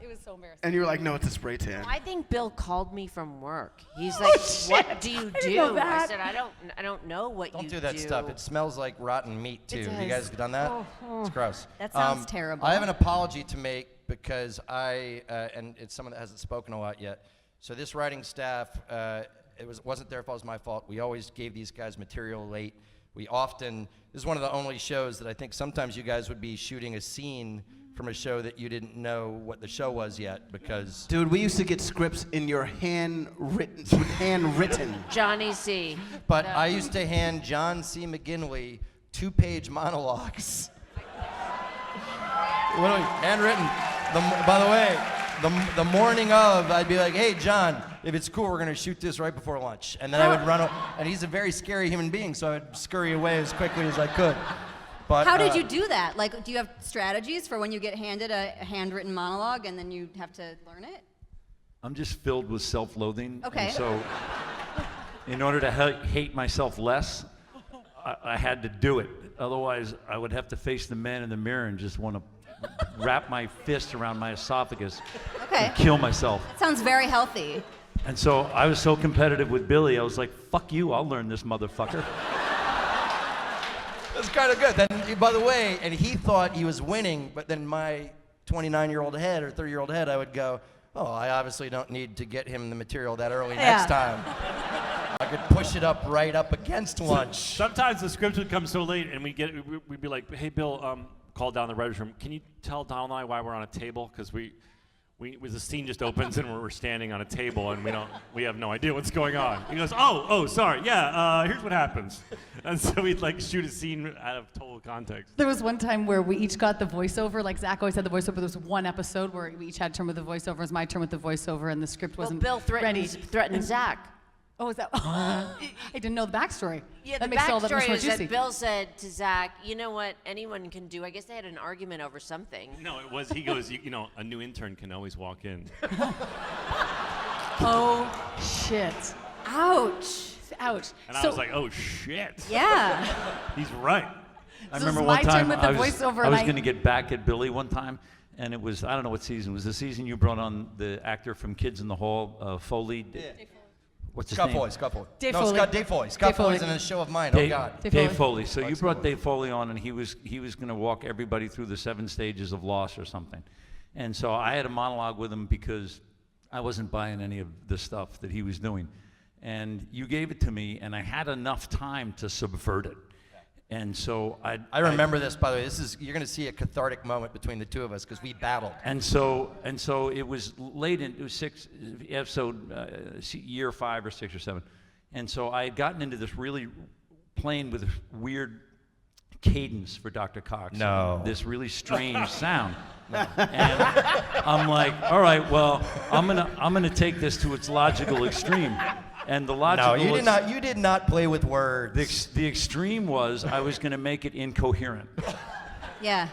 [SPEAKER 6] It was so embarrassing.
[SPEAKER 1] And you were like, no, it's a spray tan.
[SPEAKER 4] I think Bill called me from work. He's like, "What do you do?"
[SPEAKER 6] know
[SPEAKER 4] I
[SPEAKER 6] that.
[SPEAKER 4] said, "I don't know what you
[SPEAKER 3] Don't
[SPEAKER 4] do."
[SPEAKER 3] do that stuff. It smells like rotten meat too.
[SPEAKER 4] It
[SPEAKER 3] Have you
[SPEAKER 4] does.
[SPEAKER 3] guys done that? It's gross.
[SPEAKER 2] That sounds terrible.
[SPEAKER 3] I have an apology to make because and it's someone that hasn't spoken a lot yet. So this writing staff, wasn't their fault. It was my fault. We always gave these guys material late. This is one of the only shows that I think sometimes you guys would be shooting a scene from a show that you didn't know what the show was yet because.
[SPEAKER 1] Dude, we used to get scripts in your handwritten.
[SPEAKER 4] Johnny C.
[SPEAKER 3] But I used to hand John C. McGinley 2-page monologues. Literally handwritten. By the way, the morning of, I'd be like, hey, John, if it's cool, we're going to shoot this right before lunch. And then I would run, and he's a very scary human being, so I would scurry away as quickly as I could. But,
[SPEAKER 2] How did you do that? Like, do you have strategies for when you get handed a handwritten monologue and then you have to learn it?
[SPEAKER 9] I'm just filled with self-loathing.
[SPEAKER 2] Okay.
[SPEAKER 9] And so, in order to hate myself less, I had to do it. Otherwise, I would have to face the man in the mirror and just want to wrap my fist around my esophagus and kill myself.
[SPEAKER 2] That sounds very healthy.
[SPEAKER 9] And so I was so competitive with Billy, I was like, fuck you, I'll learn this motherfucker.
[SPEAKER 3] That's kind of good. Then, by the way, and he thought he was winning, but then my 29-year-old head or 30-year-old head, I would go, oh, I obviously don't need to get him the material that early next time. I could push it up right up against lunch.
[SPEAKER 5] Sometimes the scripts would come so late, and we'd be like, hey, Bill, call down the writer's room. Can you tell Donald and I why we're on a table? Because the scene just opens and we're standing on a table and we have no idea what's going on. He goes, oh, sorry, yeah, here's what happens. And so we'd like shoot a scene out of total context.
[SPEAKER 6] There was one time where we each got the voiceover. Like Zach always had the voiceover. There was one episode where we each had a turn with the voiceover. It was my turn with the voiceover, and the script wasn't
[SPEAKER 4] Bill
[SPEAKER 6] ready.
[SPEAKER 4] threatened Zach.
[SPEAKER 6] Oh, is that? I didn't know the backstory.
[SPEAKER 4] Yeah,
[SPEAKER 6] that
[SPEAKER 4] the
[SPEAKER 6] makes it all that much
[SPEAKER 4] backstory
[SPEAKER 6] more
[SPEAKER 4] is
[SPEAKER 6] juicy.
[SPEAKER 4] that Bill said to Zach, you know what anyone can do. I guess they had an argument over something.
[SPEAKER 5] No, it was, he goes, a new intern can always walk in.
[SPEAKER 6] Oh, shit.
[SPEAKER 2] Ouch.
[SPEAKER 6] Ouch.
[SPEAKER 5] And I was like, oh shit.
[SPEAKER 2] Yeah.
[SPEAKER 5] He's right.
[SPEAKER 9] I
[SPEAKER 6] So
[SPEAKER 9] remember
[SPEAKER 6] it's
[SPEAKER 9] one
[SPEAKER 6] my turn
[SPEAKER 9] time
[SPEAKER 6] with the
[SPEAKER 9] I was
[SPEAKER 6] voiceover,
[SPEAKER 9] I
[SPEAKER 6] and
[SPEAKER 9] was
[SPEAKER 6] I-
[SPEAKER 9] going to get back at Billy one time, and it was, I don't know what season. It was the season you brought on the actor from Kids in the Hall, Foley. What's his
[SPEAKER 3] Scott
[SPEAKER 9] name?
[SPEAKER 3] Foley, Scott Foley.
[SPEAKER 6] Dave
[SPEAKER 3] no,
[SPEAKER 6] Foley.
[SPEAKER 3] Scott Dave Foley. Scott
[SPEAKER 6] Dave Foley.
[SPEAKER 3] Foley's in a show of mine.
[SPEAKER 9] Dave,
[SPEAKER 3] Oh, God.
[SPEAKER 9] Dave Foley. So you
[SPEAKER 3] Alex
[SPEAKER 9] brought
[SPEAKER 3] Foley.
[SPEAKER 9] Dave Foley on, and he was going to walk everybody through the 7 stages of loss or something. And so I had a monologue with him because I wasn't buying any of the stuff that he was doing. And you gave it to me, and I had enough time to subvert it. And so
[SPEAKER 3] I remember this, by the way. You're going to see a cathartic moment between the two of us because we battled.
[SPEAKER 9] And so it was late in, it was episode year 5 or 6 or 7. And so I had gotten into this really playing with weird cadence for Dr. Cox.
[SPEAKER 3] No.
[SPEAKER 9] This really strange sound. And I'm like, all right, well, I'm gonna take this to its logical extreme. And the logical
[SPEAKER 3] No, you did not play with words.
[SPEAKER 9] the extreme was I was gonna make it incoherent.
[SPEAKER 2] Yeah.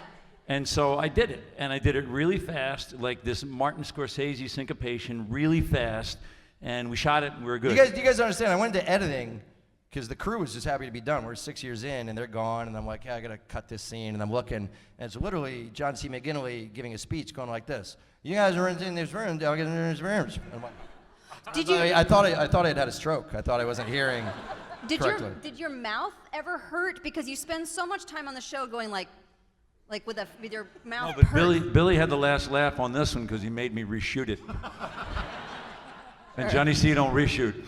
[SPEAKER 9] And so I did it, and I did it really fast, like this Martin Scorsese syncopation, really fast, and we shot it, and we were good.
[SPEAKER 3] You guys understand? I went into editing because the crew was just happy to be done. We're 6 years in, and they're gone, and I'm like, yeah, I gotta cut this scene, and I'm looking, and it's literally John C. McGinley giving a speech, going like this: "You guys are in this room, I'll get in this room." I'm like,
[SPEAKER 2] Did you?
[SPEAKER 3] I thought I had had a stroke. I thought I wasn't hearing correctly.
[SPEAKER 2] Did your mouth ever hurt because you spend so much time on the show going like with your mouth?
[SPEAKER 9] No, but
[SPEAKER 2] hurt?
[SPEAKER 9] Billy had the last laugh on this one because he made me reshoot it. And Johnny C. don't reshoot.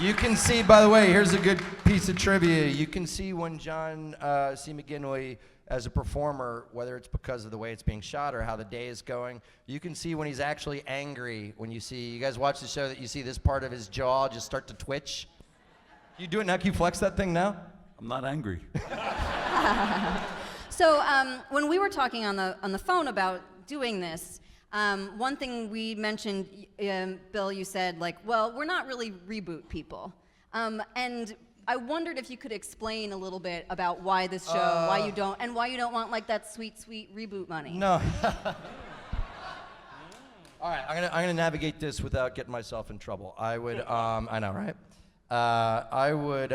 [SPEAKER 3] You can see, by the way, here's a good piece of trivia. You can see when John C. McGinley, as a performer, whether it's because of the way it's being shot or how the day is going, you can see when he's actually angry. When you guys watch the show, that you see this part of his jaw just start to twitch. Can you do it now? Can you flex that thing now?
[SPEAKER 9] I'm not angry.
[SPEAKER 2] So when we were talking on the phone about doing this, one thing we mentioned, Bill, you said like, well, we're not really reboot people, and I wondered if you could explain a little bit about why this show, why you don't want like that sweet reboot money.
[SPEAKER 3] No. All right, I'm gonna navigate this without getting myself in trouble. I would, I know, right? I would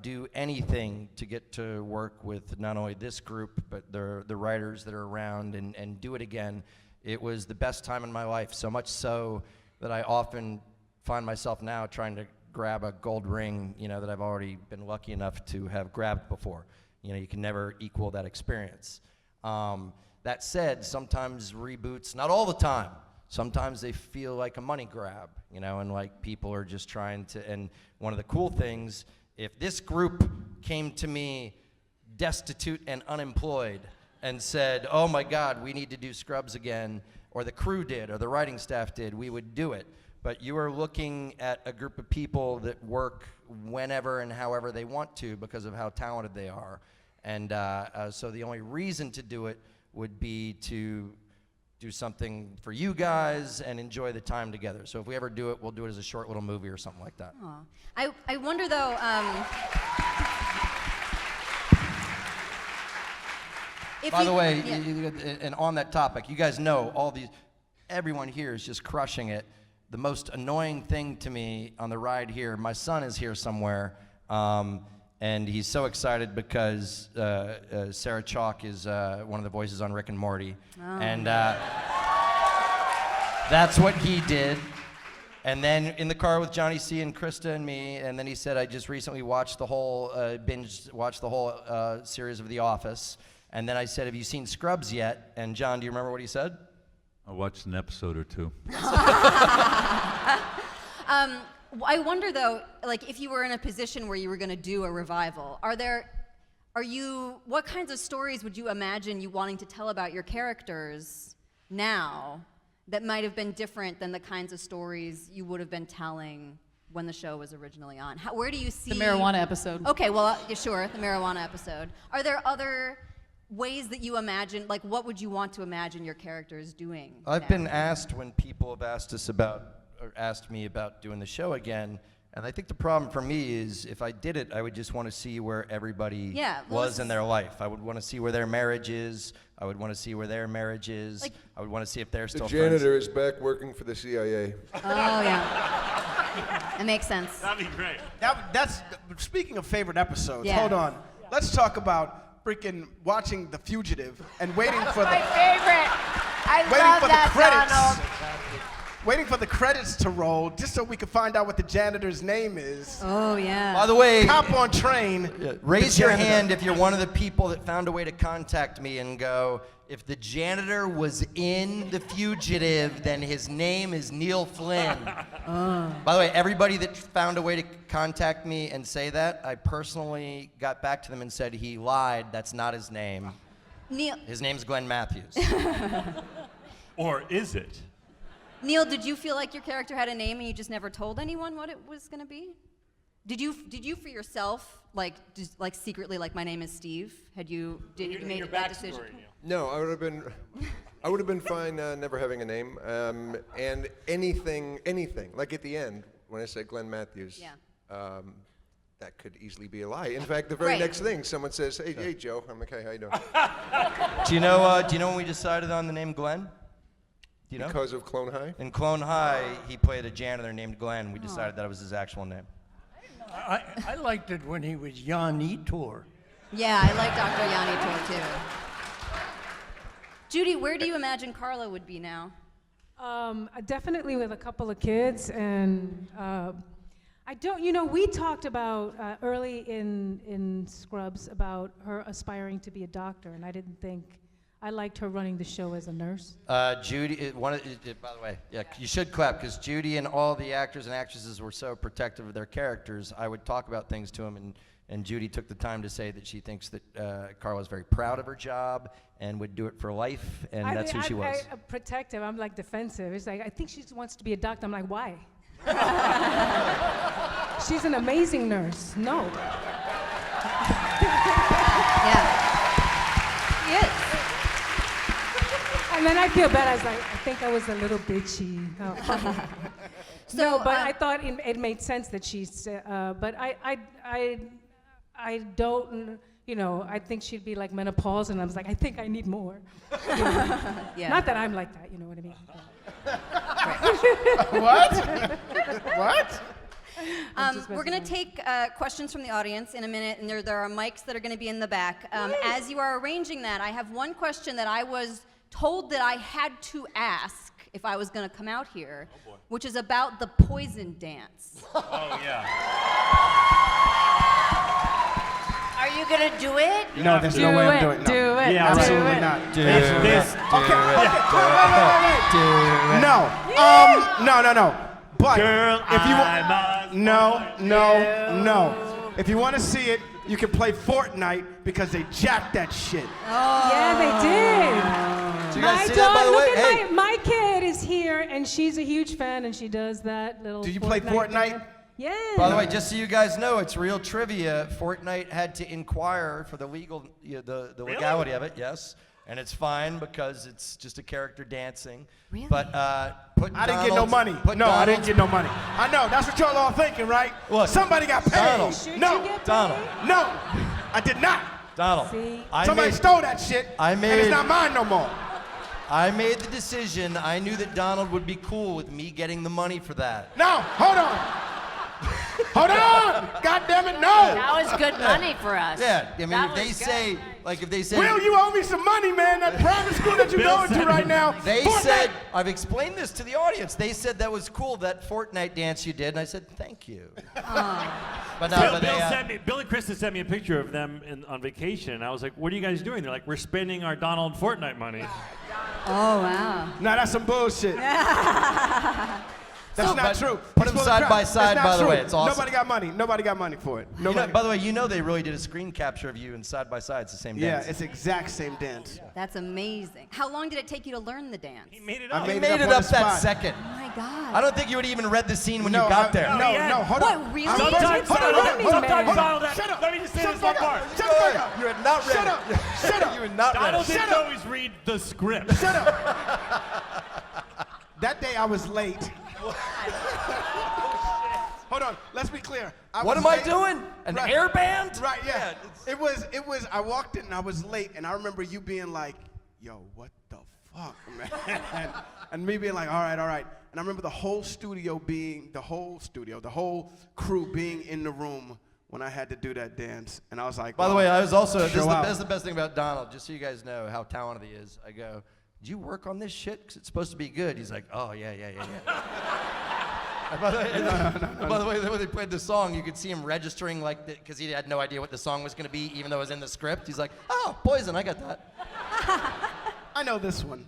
[SPEAKER 3] do anything to get to work with not only this group, but the writers that are around and do it again. It was the best time in my life, so much so that I often find myself now trying to grab a gold ring, that I've already been lucky enough to have grabbed before. You can never equal that experience. That said, sometimes reboots, not all the time, sometimes they feel like a money grab, and like people are just trying to, and one of the cool things, if this group came to me destitute and unemployed and said, oh my God, we need to do Scrubs again, or the crew did, or the writing staff did, we would do it. But you are looking at a group of people that work whenever and however they want to because of how talented they are. And so the only reason to do it would be to do something for you guys and enjoy the time together. So if we ever do it, we'll do it as a short little movie or something like that.
[SPEAKER 2] Aw. I wonder though,
[SPEAKER 3] By the way,
[SPEAKER 2] yeah.
[SPEAKER 3] and on that topic, you guys know everyone here is just crushing it. The most annoying thing to me on the ride here, my son is here somewhere, and he's so excited because Sarah Chalke is one of the voices on Rick and Morty.
[SPEAKER 2] Oh.
[SPEAKER 3] And that's what he did. And then in the car with Johnny C. and Christa and me, and then he said, I just recently watched the whole, watched the whole series of The Office. And then I said, have you seen Scrubs yet? And John, do you remember what he said?
[SPEAKER 9] I watched an episode or two.
[SPEAKER 2] I wonder though, like if you were in a position where you were going to do a revival, what kinds of stories would you imagine you wanting to tell about your characters now that might have been different than the kinds of stories you would have been telling when the show was originally on? Where do you see...
[SPEAKER 6] The marijuana episode.
[SPEAKER 2] Okay, well, yeah, sure, the marijuana episode. Are there other ways that you imagine, like what would you want to imagine your characters doing?
[SPEAKER 3] I've been asked when people have asked me about doing the show again, And I think the problem for me is if I did it, I would just want to see where everybody was in their life. I would want to see where their marriage is. I would want to see where their marriage is.
[SPEAKER 2] Like,
[SPEAKER 3] I would want to see if they're still
[SPEAKER 7] The janitor is back working for the CIA.
[SPEAKER 2] Oh, yeah. That makes sense.
[SPEAKER 5] That'd be great.
[SPEAKER 1] That's speaking of favorite episodes.
[SPEAKER 2] Yeah.
[SPEAKER 1] Hold on. Let's talk about freaking watching The Fugitive and waiting for
[SPEAKER 4] My
[SPEAKER 1] the
[SPEAKER 4] favorite. I
[SPEAKER 1] waiting
[SPEAKER 4] love
[SPEAKER 1] for
[SPEAKER 4] that,
[SPEAKER 1] the credits.
[SPEAKER 4] Donald.
[SPEAKER 1] Waiting for the credits to roll just so we could find out what the janitor's name is.
[SPEAKER 2] Oh, yeah.
[SPEAKER 3] By the way,
[SPEAKER 1] Cop on train.
[SPEAKER 3] raise
[SPEAKER 1] the
[SPEAKER 3] your
[SPEAKER 1] janitor.
[SPEAKER 3] hand if you're one of the people that found a way to contact me and go, if the janitor was in The Fugitive, then his name is Neil Flynn. By the way, everybody that found a way to contact me and say that, I personally got back to them and said he lied. That's not his name.
[SPEAKER 2] Neil,
[SPEAKER 3] His name's Glenn Matthews.
[SPEAKER 5] Or is it?
[SPEAKER 2] Neil, did you feel like your character had a name and you just never told anyone what it was going to be? Did you for yourself, like, just, like secretly, like, my name is Steve? Did you make that decision?
[SPEAKER 7] No, I would have been fine never having a name. And anything, like at the end, when I said Glenn Matthews, that could easily be a lie. In fact, the very next thing, someone says, hey, Joe. I'm like, hey, how you doing?
[SPEAKER 3] Do you know when we decided on the name Glenn? Do you know?
[SPEAKER 7] Because of Clone High?
[SPEAKER 3] In Clone High, he played a janitor named Glenn. We decided that was his actual name.
[SPEAKER 10] I liked it when he was Yanitor.
[SPEAKER 2] Yeah, I like Dr. Yanni too. Judy, where do you imagine Carla would be now?
[SPEAKER 8] Definitely with a couple of kids, and I don't. You know, we talked about early in Scrubs about her aspiring to be a doctor, and I didn't think. I liked her running the show as a nurse.
[SPEAKER 3] Judy, by the way, you should clap, because Judy and all the actors and actresses were so protective of their characters. I would talk about things to them, and Judy took the time to say that she thinks that Carla's very proud of her job and would do it for life, and that's who she was.
[SPEAKER 8] I'm protective. I'm like defensive. It's like, I think she wants to be a doctor. I'm like, why? She's an amazing nurse. No.
[SPEAKER 2] Yeah. She is.
[SPEAKER 8] And then I feel bad. I was like, I think I was a little bitchy. Oh.
[SPEAKER 2] So,
[SPEAKER 8] but I thought it made sense that she's. But I don't. You know, I think she'd be like menopause, and I was like, I think I need more. You know?
[SPEAKER 2] Yeah.
[SPEAKER 8] Not that I'm like that. You know what I mean?
[SPEAKER 1] What? What?
[SPEAKER 2] We're going to take questions from the audience in a minute, and there are mics that are going to be in the back. As you are arranging that, I have one question that I was told that I had to ask if I was going to come out here, which is about the poison dance.
[SPEAKER 5] Oh, yeah.
[SPEAKER 4] Are you gonna do it?
[SPEAKER 1] No, there's no way I'm doing it. No.
[SPEAKER 6] Do it.
[SPEAKER 5] Yeah,
[SPEAKER 1] Absolutely not.
[SPEAKER 5] Do it.
[SPEAKER 1] No. But
[SPEAKER 5] Girl,
[SPEAKER 1] if you
[SPEAKER 5] I must
[SPEAKER 1] no. If you want to see it, you can play Fortnite because they jacked that shit.
[SPEAKER 8] Yeah, they did.
[SPEAKER 3] Do you guys
[SPEAKER 8] My
[SPEAKER 3] see that, by the way?
[SPEAKER 8] look
[SPEAKER 3] Hey.
[SPEAKER 8] at my kid is here, and she's a huge fan, and she does that little.
[SPEAKER 1] Do you play Fortnite?
[SPEAKER 8] dance. Yeah.
[SPEAKER 3] By the way, just so you guys know, it's real trivia. Fortnite had to inquire for the legality of it, yes. And it's fine because it's just a character dancing.
[SPEAKER 2] Really?
[SPEAKER 3] But
[SPEAKER 1] I didn't get no money. No, I didn't get no money. I know, that's what y'all all thinking, right?
[SPEAKER 3] Look,
[SPEAKER 1] somebody got paid.
[SPEAKER 3] Donald.
[SPEAKER 8] Should
[SPEAKER 1] No,
[SPEAKER 8] you get
[SPEAKER 3] Donald.
[SPEAKER 8] paid?
[SPEAKER 1] no, I did not.
[SPEAKER 3] Donald,
[SPEAKER 8] See?
[SPEAKER 1] Somebody stole that shit, and it's not mine no more.
[SPEAKER 3] I made the decision. I knew that Donald would be cool with me getting the money for that.
[SPEAKER 1] No, hold on. Hold on! God damn it, no!
[SPEAKER 4] That was good money for us.
[SPEAKER 3] Yeah, I mean,
[SPEAKER 4] That
[SPEAKER 3] if they
[SPEAKER 4] was good.
[SPEAKER 3] say, like, if they say,
[SPEAKER 1] Will, you owe me some money, man. That private school that you're
[SPEAKER 5] Bill
[SPEAKER 1] going to
[SPEAKER 5] said-
[SPEAKER 1] right now.
[SPEAKER 3] they
[SPEAKER 1] Fortnite.
[SPEAKER 3] said, I've explained this to the audience. They said that was cool, that Fortnite dance you did, and I said, thank you. But no, but they,
[SPEAKER 5] Bill and Krista sent me a picture of them on vacation. I was like, what are you guys doing? They're like, we're spending our Donald Fortnite money.
[SPEAKER 2] Oh, wow.
[SPEAKER 1] Nah, that's some bullshit. That's not
[SPEAKER 3] but
[SPEAKER 1] true.
[SPEAKER 3] put
[SPEAKER 1] He's
[SPEAKER 3] them
[SPEAKER 1] full of
[SPEAKER 3] side
[SPEAKER 1] crap.
[SPEAKER 3] by
[SPEAKER 1] That's
[SPEAKER 3] side,
[SPEAKER 1] not
[SPEAKER 3] by the
[SPEAKER 1] true.
[SPEAKER 3] way. It's awesome.
[SPEAKER 1] Nobody got money. Nobody got money for it.
[SPEAKER 3] you know,
[SPEAKER 1] Nobody.
[SPEAKER 3] by the way, they really did a screen capture of you in side by side. It's the same
[SPEAKER 1] Yeah,
[SPEAKER 3] dance.
[SPEAKER 1] it's exact same dance.
[SPEAKER 2] That's amazing. How long did it take you to learn the dance?
[SPEAKER 5] He made it
[SPEAKER 1] I
[SPEAKER 5] up.
[SPEAKER 3] He
[SPEAKER 1] made
[SPEAKER 3] made
[SPEAKER 1] it
[SPEAKER 3] it
[SPEAKER 1] up on
[SPEAKER 3] up
[SPEAKER 1] the
[SPEAKER 3] that
[SPEAKER 1] spot.
[SPEAKER 3] second.
[SPEAKER 2] Oh my God.
[SPEAKER 3] I don't think you would even read the scene when
[SPEAKER 1] No,
[SPEAKER 3] you got there.
[SPEAKER 1] No,
[SPEAKER 5] Yeah.
[SPEAKER 1] no, hold on.
[SPEAKER 2] What, really?
[SPEAKER 1] I'm
[SPEAKER 5] Sometimes,
[SPEAKER 1] hold on, hold on, hold on,
[SPEAKER 5] sometimes
[SPEAKER 1] hold on.
[SPEAKER 5] Donald,
[SPEAKER 1] Shut up.
[SPEAKER 5] let me just say
[SPEAKER 1] Shut
[SPEAKER 5] this
[SPEAKER 1] the
[SPEAKER 5] one
[SPEAKER 1] fuck
[SPEAKER 5] part.
[SPEAKER 1] up. Shut the fuck up.
[SPEAKER 3] You had not read
[SPEAKER 1] Shut
[SPEAKER 3] it.
[SPEAKER 1] up. Shut up.
[SPEAKER 3] You had not read
[SPEAKER 5] Donald
[SPEAKER 3] it.
[SPEAKER 5] didn't always read the script.
[SPEAKER 1] Shut up. That day I was late. Hold on. let's be clear.
[SPEAKER 3] What am I doing? An air band?
[SPEAKER 1] Right, yeah. It was, I walked in and I was late, and I remember you being like, yo, what the fuck, man? And me being like, all right. And I remember the whole crew being in the room when I had to do that dance. And I was like,
[SPEAKER 3] By the way, I was also, this is the best thing about Donald, just so you guys know how talented he is. I go, did you work on this shit? Because it's supposed to be good. He's like, oh, yeah. And by the way, when they played the song, you could see him registering, like, because he had no idea what the song was going to be, even though it was in the script. He's like, oh, Poison, I got that.
[SPEAKER 1] I know this one.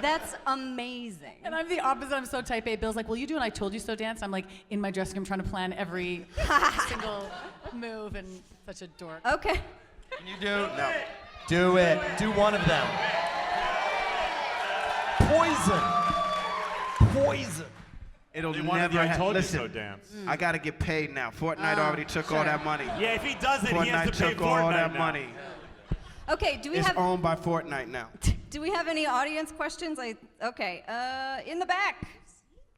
[SPEAKER 2] That's amazing.
[SPEAKER 6] And I'm the opposite. I'm so type A. Bill's like, will you do an I told you so dance? I'm like in my dressing room trying to plan every single move and such a dork.
[SPEAKER 2] Okay.
[SPEAKER 3] Can you do? No. Do it. Do one of them. Poison.
[SPEAKER 1] It'll
[SPEAKER 5] They wanted
[SPEAKER 1] never
[SPEAKER 5] the I
[SPEAKER 1] happen.
[SPEAKER 5] told
[SPEAKER 1] Listen,
[SPEAKER 5] you so dance.
[SPEAKER 1] I gotta get paid now. Fortnite already took all that money.
[SPEAKER 5] Yeah, if he does it, he has
[SPEAKER 1] Fortnite
[SPEAKER 5] to pay
[SPEAKER 1] took all
[SPEAKER 5] Fortnite
[SPEAKER 1] that
[SPEAKER 5] now.
[SPEAKER 1] money.
[SPEAKER 2] Okay, do we
[SPEAKER 1] It's
[SPEAKER 2] have
[SPEAKER 1] owned by Fortnite now.
[SPEAKER 2] do we have any audience questions? Okay, in the back.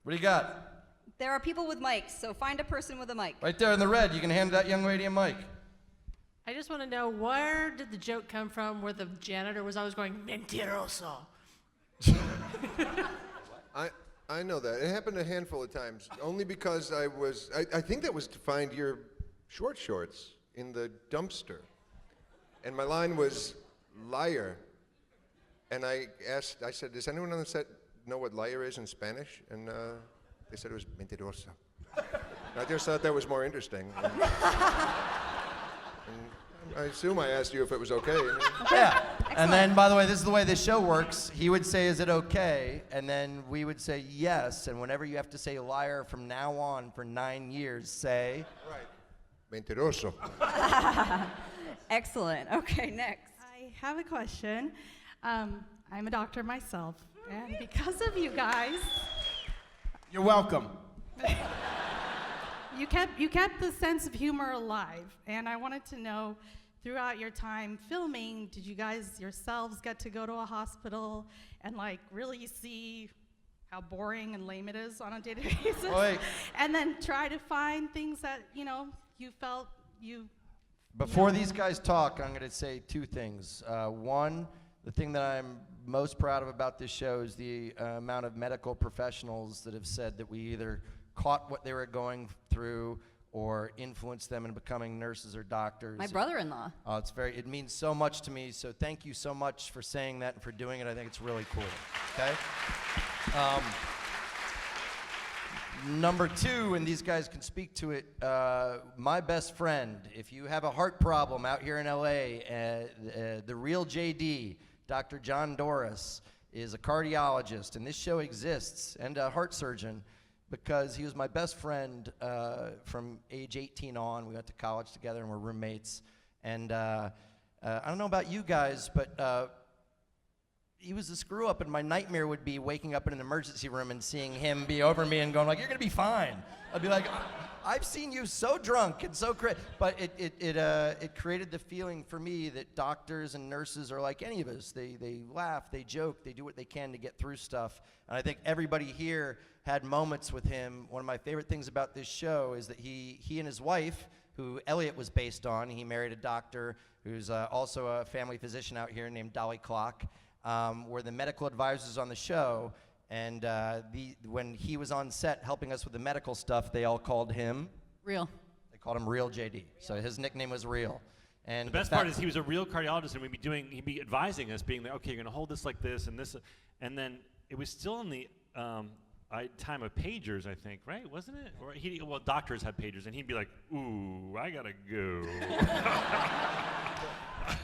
[SPEAKER 3] What do you got?
[SPEAKER 2] There are people with mics, so find a person with a mic.
[SPEAKER 3] Right there in the red. You can hand that young lady a mic.
[SPEAKER 12] I just want to know, where did the joke come from where the janitor was always going, mentiroso?
[SPEAKER 7] I know that. It happened a handful of times, only because I think that was to find your short shorts in the dumpster. And my line was, liar. And I said, does anyone on the set know what liar is in Spanish? And they said it was mentiroso. And I just thought that was more interesting. And I assume I asked you if it was okay.
[SPEAKER 3] Yeah. And then, by the way, this is the way this show works. He would say, is it okay? And then we would say yes. And whenever you have to say liar from now on for 9 years, say...
[SPEAKER 7] Right. Mentiroso.
[SPEAKER 2] Excellent. Okay, next.
[SPEAKER 13] I have a question. I'm a doctor myself, and because of you guys,
[SPEAKER 1] You're welcome.
[SPEAKER 13] you kept the sense of humor alive. And I wanted to know, throughout your time filming, did you guys yourselves get to go to a hospital and like really see how boring and lame it is on a day-to-day basis?
[SPEAKER 3] Wait.
[SPEAKER 13] And then try to find things that you felt you.
[SPEAKER 3] Before these guys talk, I'm going to say two things. One, the thing that I'm most proud of about this show is the amount of medical professionals that have said that we either caught what they were going through or influenced them in becoming nurses or doctors.
[SPEAKER 2] My brother-in-law.
[SPEAKER 3] It means so much to me, so thank you so much for saying that and for doing it. I think it's really cool, okay? Number two, and these guys can speak to it, my best friend, if you have a heart problem out here in LA, the real JD, Dr. John Doris, is a cardiologist, and this show exists, and a heart surgeon, because he was my best friend from age 18 on. We went to college together and we're roommates. And I don't know about you guys, but he was a screw up, and my nightmare would be waking up in an emergency room and seeing him be over me and going like, you're gonna be fine. I'd be like, I've seen you so drunk and so crazy. But it created the feeling for me that doctors and nurses are like any of us. They laugh, they joke, they do what they can to get through stuff. And I think everybody here had moments with him. One of my favorite things about this show is that he and his wife, who Elliot was based on, he married a doctor who's also a family physician out here named Dolly Clock, were the medical advisors on the show. And when he was on set helping us with the medical stuff, they all called him
[SPEAKER 6] Real.
[SPEAKER 3] They called him Real JD. So his nickname was Real. And
[SPEAKER 5] The best part is he was a real cardiologist, and he'd be advising us, being like, okay, you're gonna hold this like this and this, and then it was still in the time of pagers, I think, right? Wasn't it? Or doctors had pagers, and he'd be like, ooh, I gotta go.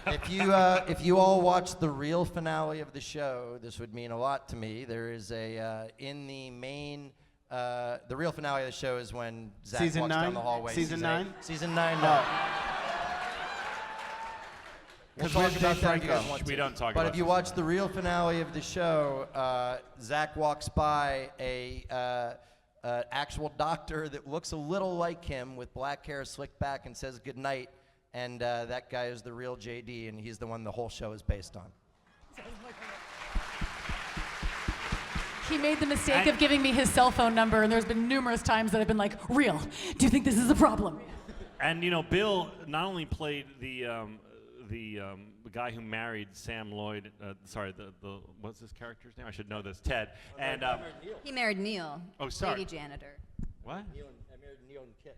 [SPEAKER 3] If you all watch the real finale of the show, this would mean a lot to me. There is in the main, the real finale of the show is when Zach
[SPEAKER 1] Season
[SPEAKER 3] walks
[SPEAKER 1] 9?
[SPEAKER 3] down the hallway.
[SPEAKER 1] Season 9?
[SPEAKER 3] Season 9, no. We'll talk about that if you guys want to.
[SPEAKER 5] We don't talk
[SPEAKER 3] But
[SPEAKER 5] about
[SPEAKER 3] if you
[SPEAKER 5] Season
[SPEAKER 3] watch
[SPEAKER 5] 9.
[SPEAKER 3] the real finale of the show, Zach walks by an actual doctor that looks a little like him with black hair slicked back and says goodnight. And that guy is the real JD, and he's the one the whole show is based on.
[SPEAKER 6] He made the mistake of giving me his cell phone number, and there's been numerous times that I've been like, real, do you think this is a problem?
[SPEAKER 5] And Bill not only played the guy who married Sam Lloyd. What's his character's name? I should know this. Ted. And
[SPEAKER 2] he married Neil.
[SPEAKER 5] Oh, sorry.
[SPEAKER 2] Lady janitor.
[SPEAKER 5] What?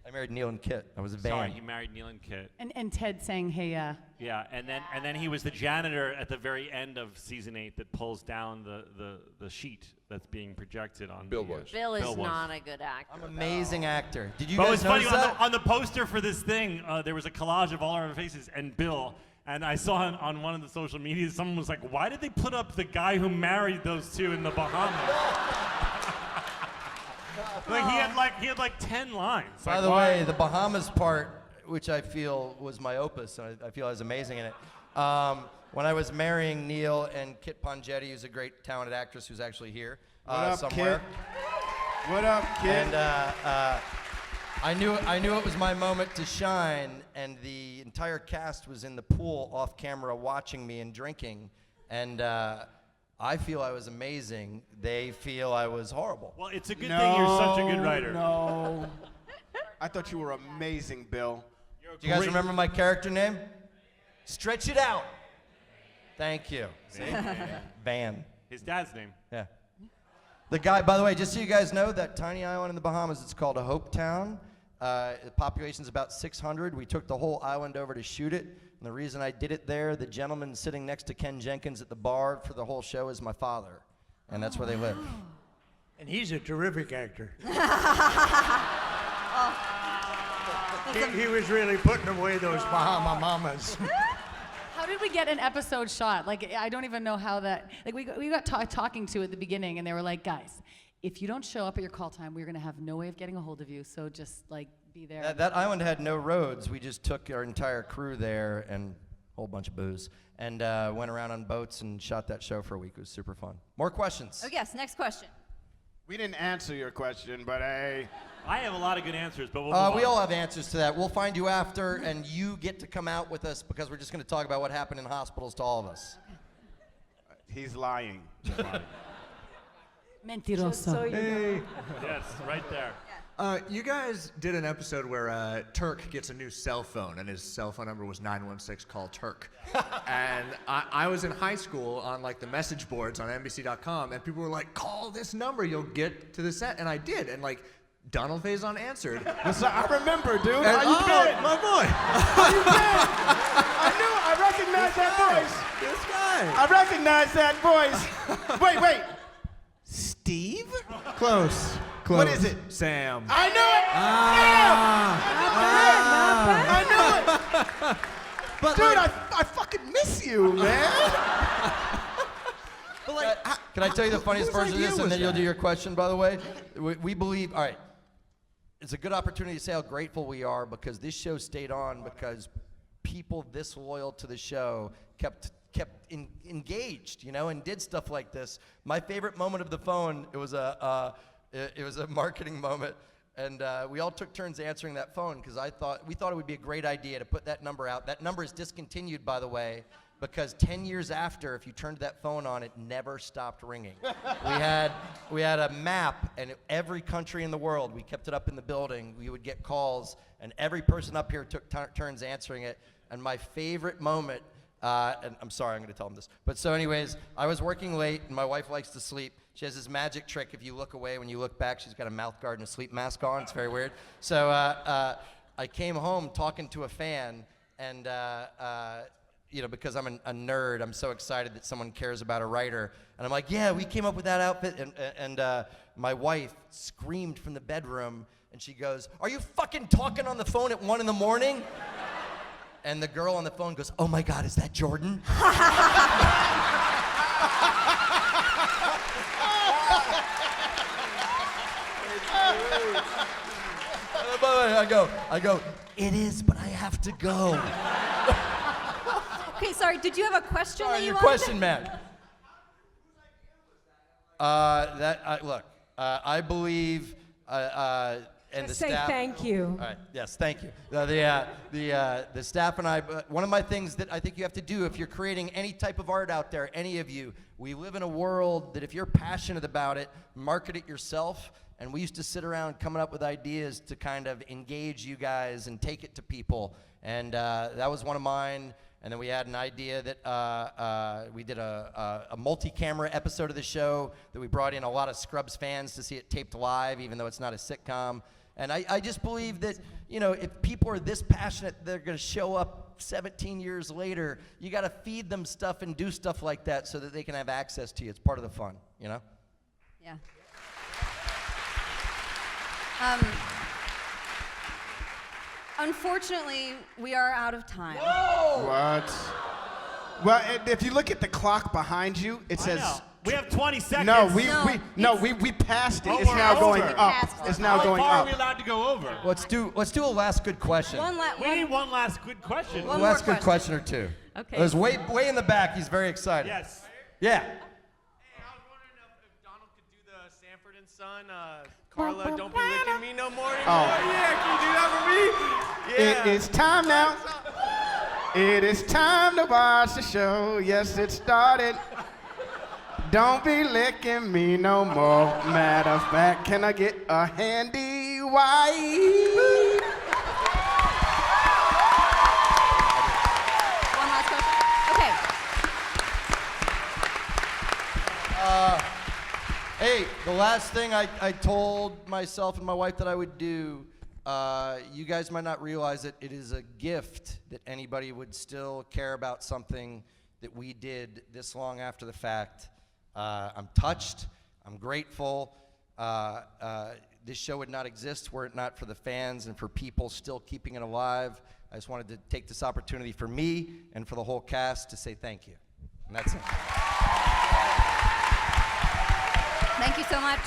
[SPEAKER 3] I married Neil and Kit. I was a band.
[SPEAKER 5] Sorry, he married Neil and Kit.
[SPEAKER 6] And Ted saying, hey,
[SPEAKER 5] Yeah, and then he was the janitor at the very end of season 8 that pulls down the sheet that's being projected on.
[SPEAKER 7] Bill was.
[SPEAKER 4] Bill is not a good actor.
[SPEAKER 3] I'm an amazing actor. Did you
[SPEAKER 5] But
[SPEAKER 3] guys
[SPEAKER 5] it's funny,
[SPEAKER 3] notice that?
[SPEAKER 5] on the poster for this thing, there was a collage of all our faces and Bill. And I saw on one of the social media, someone was like, why did they put up the guy who married those two in the Bahamas? Like he had like 10 lines.
[SPEAKER 3] By the way, the Bahamas part, which I feel was my opus, and I feel I was amazing in it. When I was marrying Neil and Kit Pongetti, who's a great talented actress who's actually here somewhere.
[SPEAKER 1] What up, Kit?
[SPEAKER 3] And I knew it was my moment to shine, and the entire cast was in the pool off camera watching me and drinking, and I feel I was amazing. They feel I was horrible.
[SPEAKER 5] Well, it's a good thing you're such a good writer.
[SPEAKER 1] No. I thought you were amazing, Bill.
[SPEAKER 3] Do you guys remember my character name? Stretch it out. Thank you. See? Van.
[SPEAKER 5] His dad's name.
[SPEAKER 3] Yeah. The guy, by the way, just so you guys know, that tiny island in the Bahamas, it's called a Hope Town. The population's about 600. We took the whole island over to shoot it. And the reason I did it there, the gentleman sitting next to Ken Jenkins at the bar for the whole show is my father. And that's where they live.
[SPEAKER 10] And he's a terrific actor. He was really putting away those Bahama mamas.
[SPEAKER 6] How did we get an episode shot? Like, I don't even know how that, like, we got talking to at the beginning, and they were like, guys, if you don't show up at your call time, we're going to have no way of getting a hold of you, so just, like, be there.
[SPEAKER 3] That island had no roads. We just took our entire crew there and a whole bunch of booze and went around on boats and shot that show for a week. It was super fun. More questions?
[SPEAKER 2] Oh, yes, next question.
[SPEAKER 1] We didn't answer your question, but hey.
[SPEAKER 5] I have a lot of good answers, but we'll move
[SPEAKER 3] We
[SPEAKER 5] on.
[SPEAKER 3] all have answers to that. We'll find you after, and you get to come out with us because we're just going to talk about what happened in hospitals to all of us.
[SPEAKER 1] He's lying.
[SPEAKER 6] Mentiroso.
[SPEAKER 5] Yes, right there.
[SPEAKER 14] You guys did an episode where Turk gets a new cell phone, and his cell phone number was 916 call Turk. And I was in high school on like the message boards on NBC.com, and people were like, "Call this number, you'll get to the set." And I did, and like Donald Faison answered.
[SPEAKER 1] I remember, dude.
[SPEAKER 14] And,
[SPEAKER 1] How you been?
[SPEAKER 14] my boy.
[SPEAKER 1] How you been? I recognized that voice.
[SPEAKER 14] This guy.
[SPEAKER 1] I recognized that voice. Wait. Steve?
[SPEAKER 14] Close.
[SPEAKER 1] What is it?
[SPEAKER 14] Sam.
[SPEAKER 1] I knew it! I knew it!
[SPEAKER 14] But
[SPEAKER 1] Dude,
[SPEAKER 14] like,
[SPEAKER 1] I fucking miss you, man.
[SPEAKER 3] But like, can I tell you the funniest
[SPEAKER 14] whose
[SPEAKER 3] version of
[SPEAKER 14] idea
[SPEAKER 3] this, and
[SPEAKER 14] was
[SPEAKER 3] then you'll
[SPEAKER 14] that?
[SPEAKER 3] do your question, by the way? We believe, all right, it's a good opportunity to say how grateful we are because this show stayed on because people this loyal to the show kept engaged, and did stuff like this. My favorite moment of the phone, it was a marketing moment, and we all took turns answering that phone because we thought it would be a great idea to put that number out. That number is discontinued, by the way, because 10 years after, if you turned that phone on, it never stopped ringing. we had a map, and every country in the world, we kept it up in the building. We would get calls, and every person up here took turns answering it. And my favorite moment, and I'm sorry, I'm going to tell them this. But so anyways, I was working late, and my wife likes to sleep. She has this magic trick. If you look away, when you look back, she's got a mouth guard and a sleep mask on. It's very weird. So I came home talking to a fan, and because I'm a nerd, I'm so excited that someone cares about a writer. And I'm like, yeah, we came up with that outfit. And my wife screamed from the bedroom, and she goes, "Are you fucking talking on the phone at 1 a.m?" And the girl on the phone goes, "Oh my God, is that Jordan?" I go, "It is, but I have to go."
[SPEAKER 2] Okay, sorry, did you have a question that you
[SPEAKER 3] Your
[SPEAKER 2] wanted
[SPEAKER 3] question, man. Look, I believe and the
[SPEAKER 8] Say
[SPEAKER 3] staff.
[SPEAKER 8] thank you.
[SPEAKER 3] All right. Yes, thank you. The staff and I. One of my things that I think you have to do if you're creating any type of art out there, any of you, we live in a world that if you're passionate about it, market it yourself. And we used to sit around coming up with ideas to kind of engage you guys and take it to people. And that was one of mine. And then we had an idea that we did a multi-camera episode of the show that we brought in a lot of Scrubs fans to see it taped live, even though it's not a sitcom. And I just believe that, you know, if people are this passionate, they're going to show up 17 years later. You got to feed them stuff and do stuff like that so that they can have access to you. It's part of the fun, you know?
[SPEAKER 2] Yeah. Unfortunately, we are out of time.
[SPEAKER 1] What? Well, if you look at the clock behind you, it says.
[SPEAKER 11] We have 20 seconds.
[SPEAKER 1] We passed it. It's now going up. It's now going
[SPEAKER 5] How far
[SPEAKER 1] up.
[SPEAKER 5] are we allowed to go over?
[SPEAKER 3] Let's do a last good question.
[SPEAKER 5] We need one last good question.
[SPEAKER 3] One last good question or two.
[SPEAKER 4] Okay.
[SPEAKER 3] There's way in the back. He's very excited.
[SPEAKER 11] Yes.
[SPEAKER 3] Yeah.
[SPEAKER 15] Hey, I was wondering if Donald could do the Sanford and Son, Carla, don't be licking me no more anymore.
[SPEAKER 1] Oh.
[SPEAKER 15] Yeah, can you do that for me? Yeah.
[SPEAKER 1] It is time now. It is time to watch the show. Yes, it started. Don't be licking me no more. Matter of fact, can I get a handy wipe?
[SPEAKER 2] One last question. Okay.
[SPEAKER 3] Hey, the last thing I told myself and my wife that I would do, you guys might not realize it, it is a gift that anybody would still care about something that we did this long after the fact. I'm touched. I'm grateful. This show would not exist were it not for the fans and for people still keeping it alive. I just wanted to take this opportunity for me and for the whole cast to say thank you. And that's it.
[SPEAKER 2] Thank you so much.